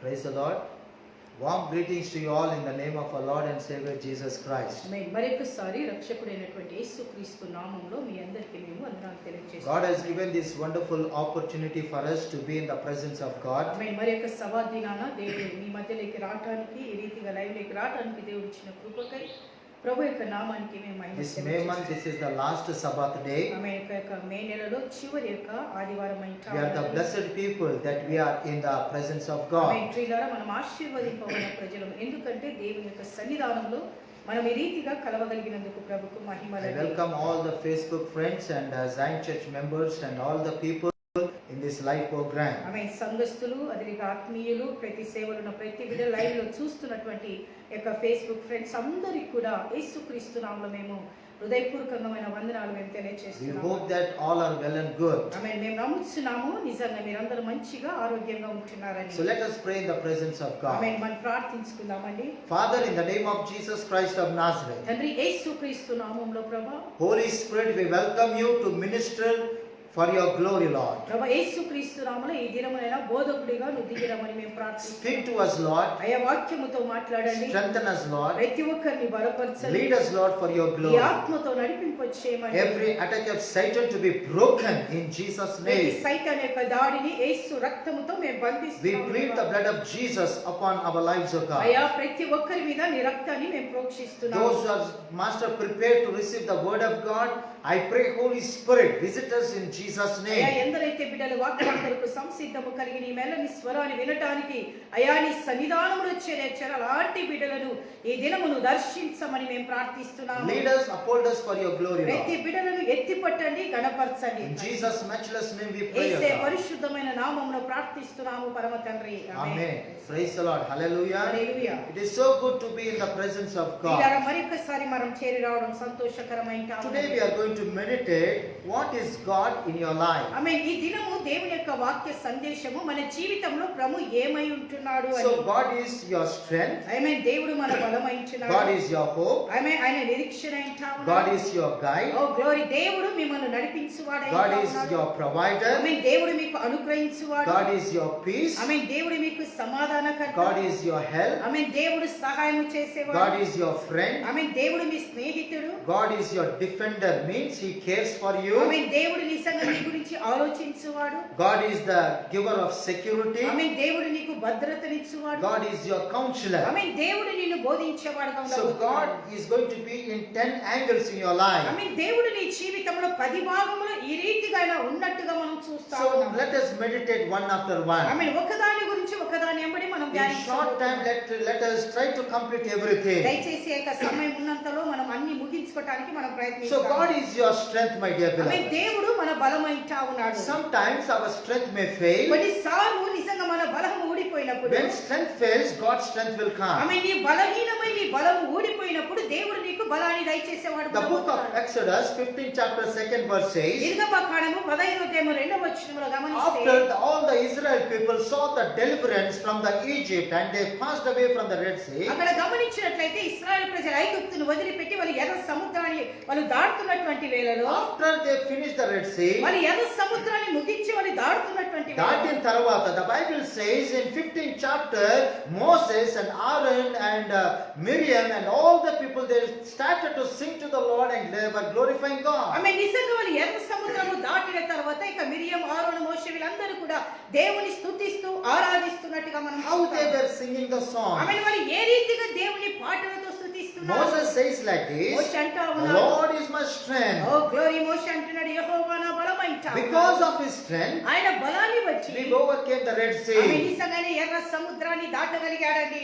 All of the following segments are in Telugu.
Praise the Lord. Warm greetings to you all in the name of our Lord and Savior Jesus Christ. మరొకసారి రక్షకుడైనటువంటి యేసుక్రీస్తు నామములో మీ అందరికీ మేము వందనాలు తెలియజేస్తున్నాము. God has given this wonderful opportunity for us to be in the presence of God. మరొక సవాదినాన దేవుడు మీ మధ్యలోకి రావడానికి ఈ రీతిగా లైవ్ లోకి రావడానికి దేవుడు ఇచ్చిన కృపకై ప్రభు యొక్క నామానికి మేము మహిమ This May month, this is the last Sabbath day. మే నెలలో చివరి యొక్క ఆదివారం We are the blessed people that we are in the presence of God. మనం ఆశీర్వదింపబడిన ప్రజలు, ఎందుకంటే దేవుని యొక్క సన్నిధానంలో మనం ఈ రీతిగా కలవగలిగినందుకు ప్రభుకు మహిమ. I welcome all the Facebook friends and Zion Church members and all the people in this live program. సంఘస్థులు, అదే ఆత్మీయులు, ప్రతి సేవలను ప్రతి బిడ్డ లైవ్ లో చూస్తున్నటువంటి యొక్క ఫేస్బుక్ ఫ్రెండ్స్ అందరికి కూడా యేసుక్రీస్తు నామములో మేము హృదయపూర్వకమైన వందనాలు మేము తెలియజేస్తున్నాము. We hope that all are well and good. మేము నమ్ముచున్నాము నిజంగా మీరందరూ మంచిగా ఆరోగ్యంగా ఉంటున్నారని. So let us pray in the presence of God. మనం ప్రార్థించుకుందామండి. Father, in the name of Jesus Christ of Nazareth, తండ్రి యేసుక్రీస్తు నామములో ప్రభువా, Holy Spirit, we welcome you to minister for your glory, Lord. ప్రభువా యేసుక్రీస్తు నామములో ఈ దినమునైనా బోధకుడిగా నువ్వు దిగిరమని మేము ప్రార్థిస్తున్నాము. Speak to us, Lord. అయ్యా వాక్యముతో మాట్లాడండి. Strengthen us, Lord. ప్రతి ఒక్కరిని బలపరచండి. Lead us, Lord, for your ఈ glory. ఆత్మతో నడిపింపచేయమని. Every attack of Satan to be broken in Jesus' name. సైతాన్ యొక్క దాడిని యేసు రక్తముతో మేము We బంధిస్తున్నాము. plead the blood of Jesus upon our lives, O God. అయ్యా ప్రతి ఒక్కరి మీద నీ రక్తాన్ని మేము ప్రోక్షిస్తున్నాము. Those who are, Master, prepared to receive the word of God, I pray, Holy Spirit, visit us in Jesus' name. అయ్యా ఎందరైతే బిడ్డలు వాక్యం కొరకు సంసిద్ధము కలిగి నీ మెల్లని స్వరాన్ని వినటానికి అయ్యా నీ సన్నిధానములో చేర్చారు, అలాంటి బిడ్డలను ఈ దినమును దర్శించమని మేము ప్రార్థిస్తున్నాము. Lead us, uphold us for your glory, ప్రతి Lord. బిడ్డలను ఎత్తిపట్టండి, గణపరచండి. In Jesus' matchless name we pray, O యేసే God. పరిశుద్ధమైన నామములో ప్రార్థిస్తున్నాము పరమ తండ్రి. Amen. Praise the Lord. Hallelujah. Hallelujah. It is so good to be in the presence of God. ఇలా మరొకసారి మనం చేరి రావడం సంతోషకరమైన. Today we are going to meditate what is God in your life. ఈ దినము దేవుని యొక్క వాక్య సందేశము మన జీవితంలో ప్రభు ఏమై ఉంటున్నాడు అని. So God is your strength. దేవుడు మన బలమై ఉంటున్నాడు. God is your hope. ఆయన నిరీక్షణ ఉంటాడు. God is your guide. Oh glory. దేవుడు మిమ్మల్ని నడిపించువాడై God is ఉన్నాడు. your provider. దేవుడు మీకు అనుగ్రహించువాడు. God is your peace. దేవుడు మీకు సమాధానకర్త. God is your help. దేవుడు సహాయం చేసేవాడు. God is your friend. దేవుడు మీ స్నేహితుడు. God is your defender, means he cares for you. దేవుడు నిజంగా నీ గురించి ఆలోచించువాడు. God is the giver of security. దేవుడు నీకు భద్రతనిచ్చువాడు. God is your counselor. దేవుడు నిన్ను బోధించేవాడుగా So ఉన్నాడు. God is going to be in 10 angles in your life. దేవుడు నీ జీవితంలో 10 భాగములు ఈ రీతిగా ఉన్నట్టుగా మనం చూస్తాము. So let us meditate one after one. ఒకదాని గురించి ఒకదాని వెంబడి మనం In short time, let us try to complete everything. దయచేసి ఏక సమయం ఉన్నంతలో మనం అన్ని ముగించుకోవడానికి మనం So ప్రయత్నిస్తాము. God is your strength, my dear beloved. దేవుడు మన బలమైంటా ఉన్నాడు. Sometimes our strength may fail. కొన్నిసార్లు నిజంగా మన బలము ఊడిపోయినప్పుడు, When strength fails, God's strength will come. నీ బలహీనమై నీ బలము ఊడిపోయినప్పుడు దేవుడు నీకు బలాన్ని దయచేసేవాడు. The book of Exodus 15 chapter 2nd verse says, నిర్గమకాండము 15వ అధ్యాయం 2వ వచనంలో గమనిస్తే, after all the Israel people saw the deliverance from the Egypt and they passed away from the Red Sea. అక్కడ గమనించినట్లయితే ఇశ్రాయేలు ప్రజలు ఐగుప్తును వదిలిపెట్టి వాళ్ళు ఎర్ర సముద్రాన్ని వాళ్ళు దాటుతున్నటువంటి వేళలో, After they finished the Red Sea, వాళ్ళు ఎర్ర సముద్రాన్ని ముగించి వాళ్ళు దాటుతున్నటువంటి దాటిన తర్వాత, the Bible says in 15th chapter, Moses and Aaron and Miriam and all the people, they started to sing to the Lord and they were glorifying God. నిజంగా వాళ్ళు ఎర్ర సముద్రము దాటిన తర్వాత ఇక మిరియం, ఆరోను, మోషే వీళ్ళందరూ కూడా దేవుని స్తుతిస్తూ ఆరాధిస్తున్నట్టుగా మనం How they were singing the song. వాళ్ళు ఏ రీతిగా దేవుని పాటలతో స్తుతిస్తున్నారు. Moses says like this, మోషే అంటా the ఉన్నాడు, Lord is my strength. Oh glory. మోషే అంటున్నాడు, యెహోవా నా బలమైంట. Because of his strength, ఆయన బలాన్ని బట్టి we overcame the Red Sea. నిజంగానే ఎర్ర సముద్రాన్ని దాటగలిగాడండి.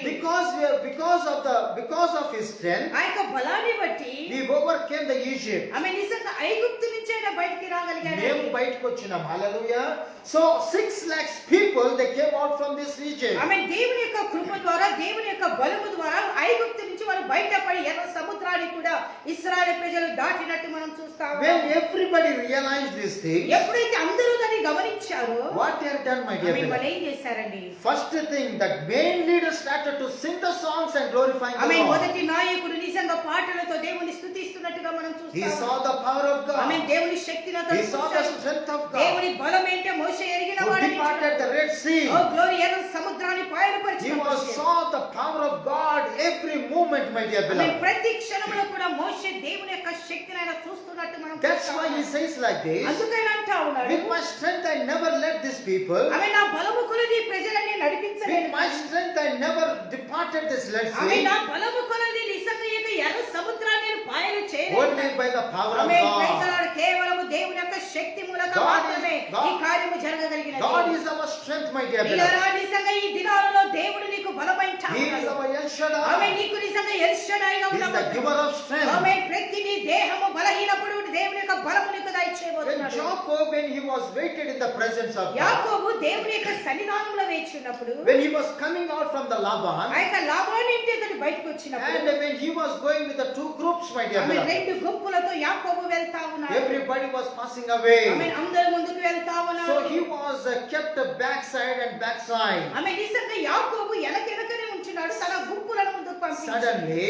Because of his strength, ఆ యొక్క బలాన్ని బట్టి we overcame the Egypt. నిజంగా ఐగుప్తు నుంచి ఆయన బయటికి రాగలిగాడు. మేము బయటకు వచ్చినాం. హల్లెలూయా. So 6 lakhs people, they came out from this Egypt. దేవుని యొక్క కృప ద్వారా, దేవుని యొక్క బలము ద్వారా ఐగుప్తు నుంచి వారు బయటపడి ఎర్ర సముద్రాన్ని కూడా ఇశ్రాయేలు ప్రజలు దాటినట్టు మనం చూస్తాము. When everybody realized this thing, ఎప్పుడైతే అందరూ దాన్ని గమనించారో, what they have done, my dear వాళ్ళు beloved? ఏం చేశారండి? First thing, that main leader started to sing the songs and glorifying the Lord. మొదటి నాయకుడు నిజంగా పాటలతో దేవుని స్తుతిస్తున్నట్టుగా మనం He చూస్తాము. saw the power of God. దేవుని శక్తిని అతడు He saw the చూశాడు. strength of God. దేవుని బలం ఏంటో మోషే ఎరిగిన Who వాడు. departed the Red Sea. Oh glory. ఎర్ర సముద్రాన్ని పాయలుపరిచి He was saw the power of God every moment, my dear amen beloved. ప్రతి క్షణంలో కూడా మోషే దేవుని యొక్క శక్తిని ఆయన చూస్తున్నట్టు మనం That's why he says like this. అందుకని అంటా ఉన్నాడు With my strength I never led these people. Amen నా బలము కొలది ప్రజలని నడిపించలేదు With my strength I never departed this Red amen Sea. నా బలము కొలది నిజంగా ఈ యొక్క ఎర్ర సముద్రాన్ని నేను పాయలు చేయలేదు Only by the power of amen God. ప్రైజలాడు కేవలము దేవుని యొక్క శక్తి మూలంగా God is- మాత్రమే God- ఈ కార్యము జరగగలిగినది God is our strength, my dear beloved. ప్రియులారా, నిజంగా ఈ దినాలలో దేవుడు నీకు బలమైన He is our El Shaddai. Amen నీకు నిజంగా ఎల్షడాయిగా He is the ఉండబోతున్నాడు giver of strength. Amen ప్రతి నీ దేహము బలహీనప్పుడు దేవుని యొక్క బలము నీకు When దయచేయబోతున్నాడు Jacob, when he was waited in the presence of God, యాకోబు దేవుని యొక్క సన్నిధానంలో వేచి ఉన్నప్పుడు when he was coming out from the Laban, ఆ యొక్క లాబాను ఇంటి అతడు బయటకు వచ్చినప్పుడు and when he was going with the two groups, my dear ఆమె beloved, రెండు గుంపులతో యాకోబు వెళ్తా ఉన్నాడు everybody was passing away. ఆమె అందరూ ముందుకు వెళ్తా ఉన్నాడు So he was kept backside and backside. ఆమె నిజంగా యాకోబు వెనకెనకనే ఉంచున్నాడు తన గుంపులను ముందుకు పంపించాడు Suddenly,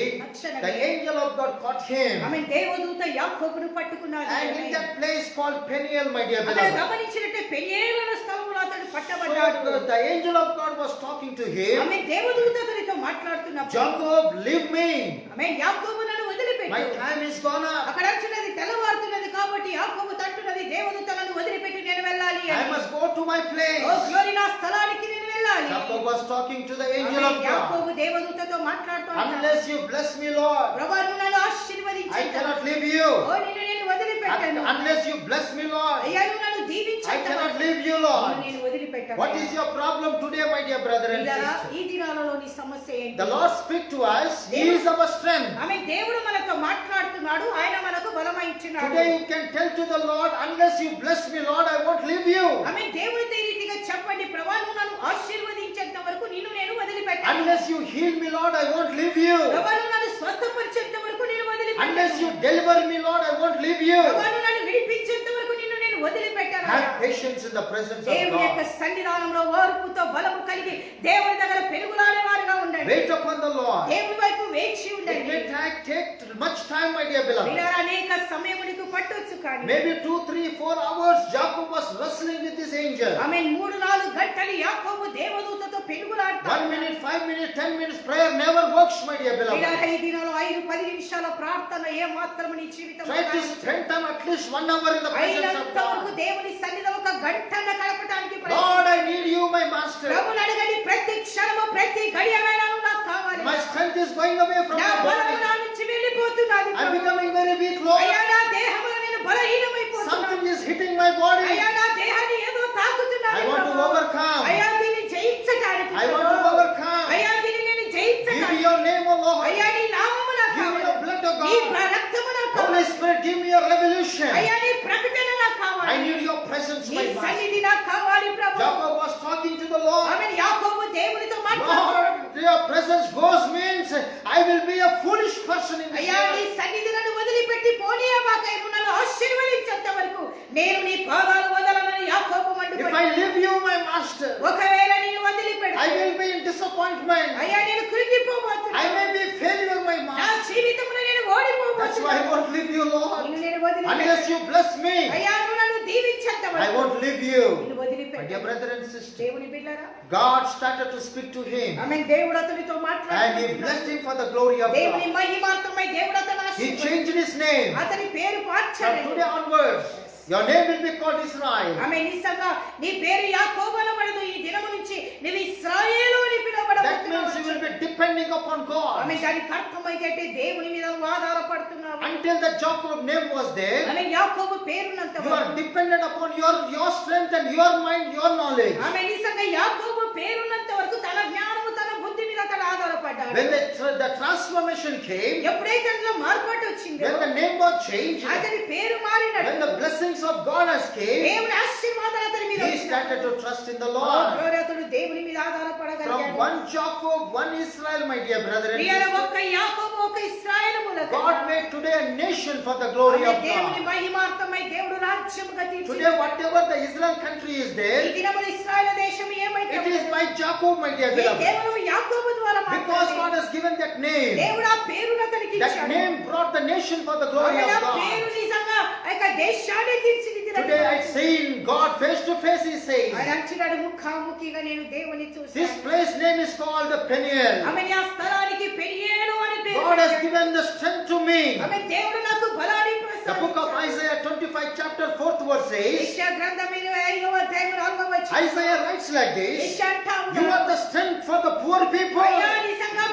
the angel of God caught him. ఆమె దేవదూత యాకోబును పట్టుకున్నాడు And in that place called Peniel, my dear అక్కడ beloved, గమనించినట్టే పెనియేలు స్థలములో అతడు పట్టబడ్డాడు so the angel of God was talking to him. ఆమె దేవదూత అతనితో మాట్లాడుతున్నప్పుడు Jacob, leave me. ఆమె యాకోబు నన్ను My వదిలిపెట్టు time is gone up. అక్కడ అంటున్నది తెల్లవారుతున్నది కాబట్టి యాకోబు తంటున్నది దేవదూతలను వదిలిపెట్టి నేను వెళ్ళాలి I అని must go to my place. Oh glory నా స్థలానికి నేను వెళ్ళాలి Jacob was talking to the angel ఆమె of God. యాకోబు దేవదూతతో మాట్లాడుతున్నాడు Unless you bless me, Lord, ప్రభువా నువ్వు నన్ను I ఆశీర్వదించు cannot leave you. ఓ నిన్ను నేను వదిలిపెట్టను Unless you bless me, Lord, అయ్యా నువ్వు నన్ను I దీవించు cannot leave you, Lord. నేను వదిలిపెట్టను What is your problem today, my dear brother and ప్రియులారా, sister? ఈ దినాలలో నీ సమస్య ఏంటి The Lord speak to us. He is our strength. ఆమె దేవుడు మనతో మాట్లాడుతున్నాడు ఆయన మనకు బలమై ఇచ్చినాడు Today you can tell to the Lord, unless you bless me, Lord, I won't leave you. ఆమె దేవుడితో ఈ రీతిగా చెప్పండి ప్రభువా నువ్వు నన్ను ఆశీర్వదించేంత వరకు నిన్ను నేను వదిలిపెట్టను Unless you heal me, Lord, I won't leave you. ప్రభువా నువ్వు నన్ను స్వస్థపరిచేంత వరకు నేను Unless వదిలిపెట్టను you deliver me, Lord, I won't leave you. ప్రభువా నువ్వు నన్ను విడిపించేంత వరకు నిన్ను నేను వదిలిపెట్టను Have patience in the presence of దేవుని యొక్క God. సన్నిధానంలో ఓర్పుతో బలము కలిగి దేవుని దగ్గర పెరుగులాడే వారుగా ఉండండి Wait upon the Lord. దేవుని వైపు వేచి It ఉండండి may take much time, my dear beloved. ప్రియులారా, అనేక సమయం నీకు పట్టొచ్చు కానీ Maybe 2, 3, 4 hours, Jacob was wrestling with this angel. ఆమె 3-4 గంటలు యాకోబు దేవదూతతో పెరుగులాడుతా 1 minute, 5 minutes, 10 minutes prayer never works, my dear beloved. ప్రియులారా, ఈ దినాల్లో 5-10 నిమిషాల ప్రార్థన ఏ మాత్రం నీ జీవితంలో Try to కానీ spend time at least 1 hour in the presence of అయినంత వరకు God. దేవుని సన్నిధిలో ఒక గంటన్న గడపడానికి Lord, I need you, my master. ప్రభువుని అడగండి ప్రతి క్షణము ప్రతి గడియమైనా నువ్వు నాకు కావాలి My strength is going away from నా my బలము body. నా నుంచి వెళ్ళిపోతున్నది I'm Prabhu. becoming very weak, Lord. అయ్యా నా దేహములో నేను బలహీనమైపోతున్నాను Something is hitting my body. అయ్యా నా దేహాన్ని ఏదో తాకుతున్నది I want to Prabhu. overcome. అయ్యా దీన్ని జయించడానికి I want to Prabhu. overcome. అయ్యా దీన్ని నేను Give me జయించడానికి your name, O Lord. అయ్యా నీ నామము నాకు Give me కావాలి your blood, O నీ God. రక్తము నాకు Holy కావాలి Spirit, give me your revelation. అయ్యా నీ ప్రకటన నాకు I కావాలి need your presence, నీ my master. సన్నిధి నాకు కావాలి ప్రభు Jacob was talking to the Lord. ఆమె యాకోబు దేవునితో మాట్లాడుతున్నాడు Lord, your presence goes means I will be a foolish person in this అయ్యా నీ world. సన్నిధి నన్ను వదిలిపెట్టి పోనీయమాకై నువ్వు నన్ను ఆశీర్వదించేంత వరకు నేను నీ పాదాలు వదలనని యాకోబు If మండిపడి I leave you, my master, ఒకవేళ నేను వదిలిపెడితే I will be in disappointment. అయ్యా నేను కృంగిపోబోతున్నా I may be failure, my నా master. జీవితంలో నేను That's why ఓడిపోబోతున్నా I won't leave you, Lord. నిన్ను నేను వదిలిపెట్టి Unless you bless me, అయ్యా నువ్వు నన్ను దీవించేంత I వరకు won't leave you. నిన్ను My వదిలిపెట్టి dear brother and sister, దేవుని బిడ్డలారా God started to speak to him ఆమె దేవుడు అతనితో and he మాట్లాడుతున్నాడు blessed him for the glory of దేవుని God. మహిమార్థమై దేవుడు అతను He ఆశీర్వదించాడు. changed his name. అతని పేరు From మార్చాడు today onwards, your name will be called Israel. ఆమె నిజంగా నీ పేరు యాకోబు అనబడదు ఈ దినము నుంచి నువ్వు ఇశ్రాయేలు అని That means you పిలువబడబోతున్నావు will be depending upon ఆమె God. దానికి అర్థమైతే దేవుని మీద నువ్వు ఆధారపడుతున్నావు Until the Jacob name was there, ఆమె యాకోబు పేరున్నంత you are dependent upon your strength and your mind, your knowledge. ఆమె నిజంగా యాకోబు పేరున్నంత వరకు తన జ్ఞానము తన బుద్ధి మీద తను ఆధారపడ్డాడు When the transformation came, ఎప్పుడైతే అందులో మార్పాటు వచ్చిందో when the name was changed, అతని పేరు మారినట్టు when the blessings of God has came, దేవుని ఆశీర్వాదాలు అతని మీద he వచ్చినాయి. started to trust in the oh Lord. glory, అతడు దేవుని మీద From ఆధారపడగలిగాడు one Jacob, one Israel, my dear brother and ప్రియుల sister, ఒక్క యాకోబు ఒక ఇశ్రాయేలు మూలకంగా God made today a nation for the glory ఆమె of దేవుని God. మహిమార్థమై దేవుడు రాజ్యముగా తీర్చి Today, whatever the Israel country is ఈ there, దినమున ఇశ్రాయేలు దేశం ఏమైతే it is by Jacob, my dear ఈ beloved. కేవలం యాకోబు ద్వారా Because మాత్రమే God has given that name. దేవుడు ఆ పేరును అతనికి That ఇచ్చాడు name brought the nation for the glory ఆమె of ఆ God. పేరు నిజంగా ఆ యొక్క దేశాన్ని తీర్చిదిద్దిన Today I seen God face to face, he says. ఆయన అంటున్నాడు ముఖాముఖిగా నేను దేవుని This చూశాను. place name is called the Peniel. ఆమె ఆ స్థలానికి పెనియేలు అని పేరు. God has given the strength to me. ఆమె దేవుడు నాకు బలాన్ని The book of ప్రసాదించాడు. Isaiah 25 chapter 4th verse says, యెషయా గ్రంథం 25వ అధ్యాయం 4వ వచనం. Isaiah writes like this, యెషయా అంటా you ఉన్నాడు, are the strength for the poor people. అయ్యా నిజంగా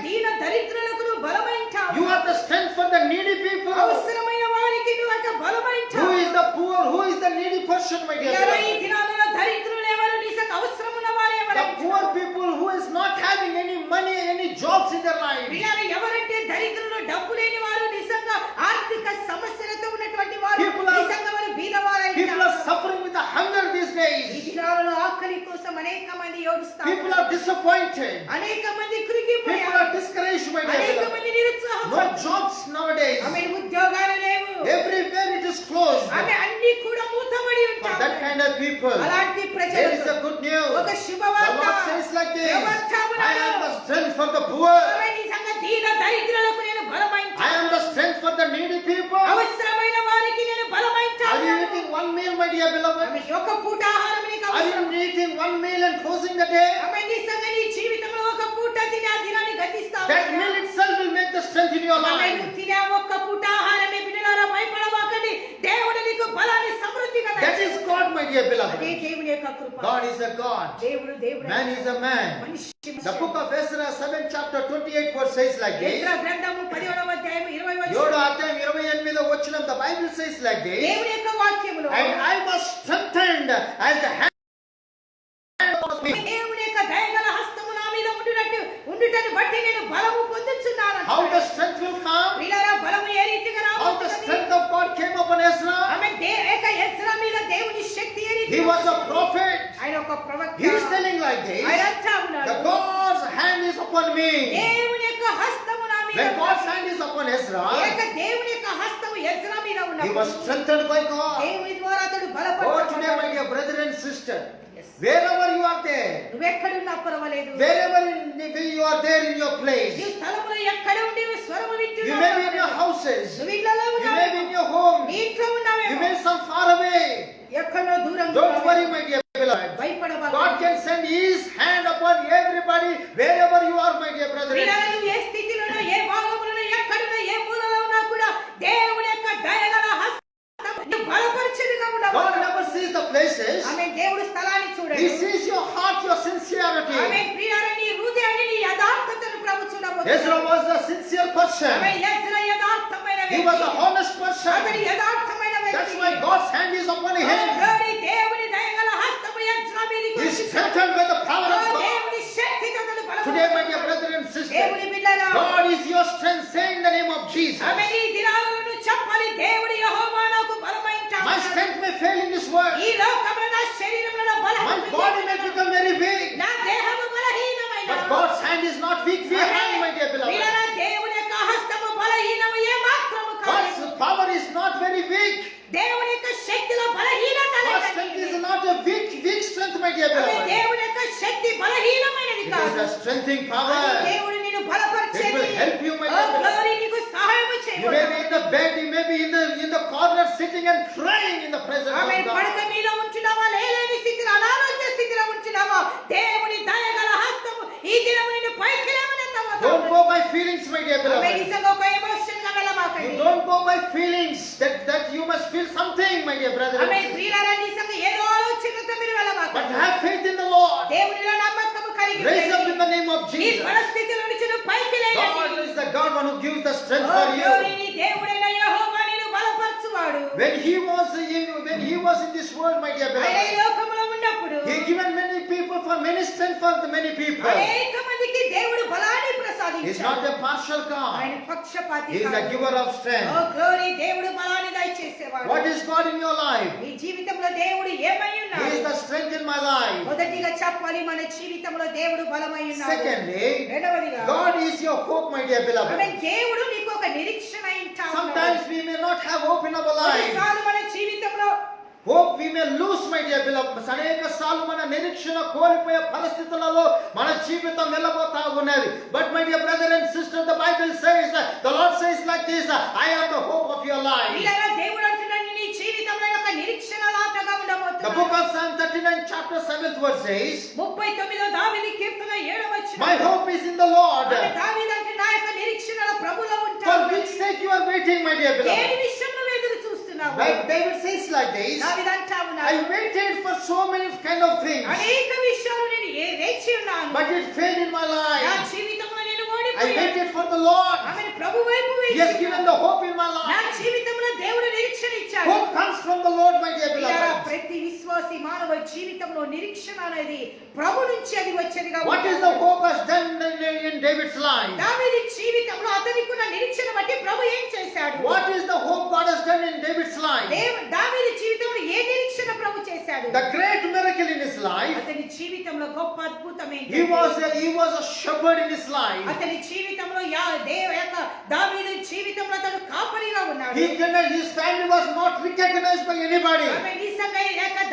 దీన దరిద్రులకు నువ్వు బలమైంటావు. You are the strength for the needy people. అవసరమైన వారికి నువ్వు ఒక బలమైంటావు. Who is the poor? Who is the needy person, my dear ఈ brother? దినాలలో దరిద్రులు ఎవరు? నిజంగా అవసరమున్న వారు ఎవరు? The poor people who is not having any money, any jobs in their life. ప్రియులారా, ఎవరంటే దరిద్రులు, డబ్బు లేని వారు, నిజంగా ఆర్థిక సమస్యలతో ఉన్నటువంటి వారు, People are- నిజంగా వారు బీదవారైన People are suffering with the hunger these ఈ days. దినాలలో ఆకలి కోసం అనేక మంది ఏడుస్తారు. People are disappointed. అనేక మంది People కృంగిపోయారు. are discouraged, my dear అనేక brother. మంది నిరుత్సాహం. No jobs nowadays. ఆమె ఉద్యోగాలు లేవు. Everywhere it is closed. ఆమె అన్ని కూడా మూతబడి For ఉంటారు. that kind of people, అలాంటి there is ప్రజలకు a good news. ఒక The శుభవార్త. Lord says like this, ప్రవచనములను, I am the strength for the poor. ఆమె నిజంగా దీన దరిద్రులకు నేను బలమైంటాను. I am the strength for the needy people. అవసరమైన వారికి నేను Are బలమైంటాను. you eating one meal, my dear beloved? ఆమె ఒక పూట ఆహారం నీకు Are అవసరం. you eating one meal and closing the day? ఆమె నిజంగా నీ జీవితంలో ఒక పూట తిని ఆ దినాన్ని గతిస్తావు. That meal itself will make the strength in your ఆమె life. నువ్వు తినే ఒక్క పూట ఆహారమే బిడ్డలారా భయపడమాకండి. దేవుడు నీకు బలాన్ని సమృద్ధిగా That is God, my dear అదే beloved. దేవుని యొక్క కృప. God is a God. దేవుడు దేవుడు Man is a man. మనిషి The book of Ezra 7 chapter 28 verse says like this. యెషయా గ్రంథము 17వ అధ్యాయం 20వ వచనం. 7వ అధ్యాయం 28వ వచనం, the Bible says like this. దేవుని యొక్క వాక్యములో And I was strengthened as the hand of me. దేవుని యొక్క దయగల హస్తము నా మీద ఉండుటను బట్టి నేను బలము పొందుచున్నాను. How the strength will come? ప్రియులారా, బలము ఏ రీతిగా How the రాబోతున్నది? strength of God came upon Ezra? ఆమె యొక్క ఎజ్రా మీద దేవుని శక్తి ఏ రీతిగా? He was a prophet. ఆయన ఒక ప్రవక్త. He is telling like this. ఆయన అంటా ఉన్నాడు, The God's hand is upon me. దేవుని యొక్క హస్తము నా మీద When God's hand is upon Ezra, దేవుని యొక్క హస్తము ఎజ్రా మీద he ఉన్నప్పుడు was strengthened by God. దేవుని ద్వారా అతడు Oh, today, my బలపరచబడ్డాడు. dear brother and sister, Yes. wherever you are there, నువ్వెక్కడున్నా పర్వాలేదు. wherever you are there in your place, నీ స్థలములో ఎక్కడ ఉండి నువ్వు స్వరము you వింటున్నావు. may be in your houses, నువ్వు ఇళ్ళలో you ఉన్నావు. may be in your home, నీ ఇంట్లో you ఉన్నావేమో. may be some far away. ఎక్కడో దూరం Don't worry, my dear beloved. భయపడబాకు. God can send His hand upon everybody, wherever you are, my dear brother. ప్రియులారా, నువ్వు ఏ స్థితిలోనో, ఏ భాగములోనో, ఎక్కడున్నా, ఏ మూలలో ఉన్నా కూడా దేవుని యొక్క దయగల హస్తం నిన్ను బలపరిచేదిగా ఉండవు. God never sees the places. ఆమె దేవుడు స్థలాన్ని చూడడు. He sees your heart, your sincerity. ఆమె ప్రియులారా, నీ హృదయాన్ని, నీ యథార్థతను ప్రభు చూడబోతున్నాడు. Ezra was a sincere ఆమె person. ఎజ్రా యథార్థమైన He was వ్యక్తి. a honest అతడు person. యథార్థమైన That's వ్యక్తి. why God's hand is upon him. దేవుని దయగల హస్తము ఎజ్రా మీదకి He is వచ్చింది. strengthened by the power of God. దేవుని శక్తితో అతడు Today, my dear బలపరచబడ్డాడు. brother and sister, దేవుని బిడ్డలారా, God is your strength. Say in the name of Jesus. ఆమె ఈ దినాలను చెప్పాలి, దేవుడి యెహోవా నాకు బలమైంటాడు. My strength may fail in this world. ఈ లోకములో నా శరీరములో నా బలము My body may become very weak. నా దేహము బలహీనమైన But God's hand is not weak. We hand, my dear beloved. ప్రియులారా, దేవుని యొక్క హస్తము బలహీనము ఏమాత్రము కాదు. God's power is not very weak. దేవుని యొక్క శక్తిలో బలహీనత God's strength లేదండి. is not a weak strength, my dear ఆమె beloved. దేవుని యొక్క శక్తి బలహీనమైనది It కాదు. is a strengthening అది power. దేవుడు నిన్ను It బలపరిచేది. will help you, my oh dear beloved. Glory, నీకు సహాయము You may be చేయబోతుంది. in the bed, you may be in the corner sitting and crying in the presence ఆమె of పడక God. మీద ఉంచున్నావా, లేలేని స్థితిలో, అనారోగ్య స్థితిలో ఉంచున్నావా, దేవుని దయగల హస్తము ఈ దినము నిన్ను పైకి లేవనెత్తబోతుంది. Don't go by feelings, my dear ఆమె beloved. నిజంగా ఒక ఎమోషన్ గా You వెళ్ళమాకండి. don't go by feelings that you must feel something, my dear brother. ఆమె and sister. ప్రియులారా, నిజంగా ఏదో ఆలోచనతో మీరు But వెళ్ళమాకండి. have faith in the Lord. దేవునిలో నమ్మకము కలిగి Raise up ఉండండి. in the name of ఈ Jesus. పరిస్థితిలో నుంచి నువ్వు పైకి God లేవండి. is the God one who gives the oh strength for glory, you. నీ దేవుడైన యెహోవా నిన్ను బలపరచువాడు. When he was in this world, my dear ఆయన ఈ beloved, లోకములో ఉన్నప్పుడు He given many people for many strength for the many people. అనేక మందికి దేవుడు బలాన్ని He's ప్రసాదించాడు. not a partial God. ఆయన పక్షపాతి He is the కాదు. giver of oh strength. Glory, దేవుడు బలాన్ని దయచేసేవాడు. What is God in your life? నీ జీవితంలో దేవుడు ఏమై He ఉన్నాడు? is the strength in my life. మొదటిగా చెప్పాలి, మన జీవితంలో దేవుడు బలమై ఉన్నాడు. Secondly, రెండవదిగా God is your hope, my dear ఆమె beloved. దేవుడు నీకు ఒక నిరీక్షణ అయి ఉంటాడు. Sometimes we may not have hope in our life. కొన్నిసార్లు మన జీవితంలో Hope we may lose, my dear beloved. అనేక సార్లు మన నిరీక్షణ కోల్పోయే పరిస్థితులలో మన జీవితం వెళ్ళబోతా ఉన్నది. But my dear brother and sister, the Bible says, the Lord says like this, I am the hope of your life. ప్రియులారా, దేవుడు అంటున్నాడు, నీ జీవితంలో ఒక నిరీక్షణ The book of Psalm 39 chapter 7th verse says, 39వ దావీదు కీర్తన 7వ వచనం. my hope is in the Lord. దావీదు అంటే నా యొక్క నిరీక్షణ ప్రభువులో For ఉంటాను. which sake you are waiting, my dear దేని beloved? విషయంలో ఎదురు చూస్తున్నావు? Like David says like this, దావీదు అంటా ఉన్నాడు, I waited for so many kind of things, అనేక విషయాలు నేను వేచి ఉన్నాను. but it failed in my నా life. జీవితంలో నేను I ఓడిపోయాను. waited for the Lord. ఆమె ప్రభు వైపు He has given the hope in my నా life. జీవితంలో దేవుడు నిరీక్షణ ఇచ్చాడు. Hope comes from the Lord, my dear ఇలా beloved. ప్రతి విశ్వాసి మానవ జీవితంలో నిరీక్షణ అనేది ప్రభు నుంచి అది వచ్చేదిగా What is the hope has done in David's life? దావీదు జీవితంలో అతనికి ఉన్న నిరీక్షణ బట్టి ప్రభు ఏం చేశాడు? What is the hope God has done in David's life? దావీదు జీవితంలో ఏ నిరీక్షణ ప్రభు చేశాడు? The great miracle in his life. అతని జీవితంలో గొప్ప అద్భుతం ఏంటి? He was a shepherd in his life. అతని జీవితంలో దావీదు జీవితంలో అతను కాపరిగా ఉన్నాడు. His family was not recognized by anybody. ఆమె నిజంగా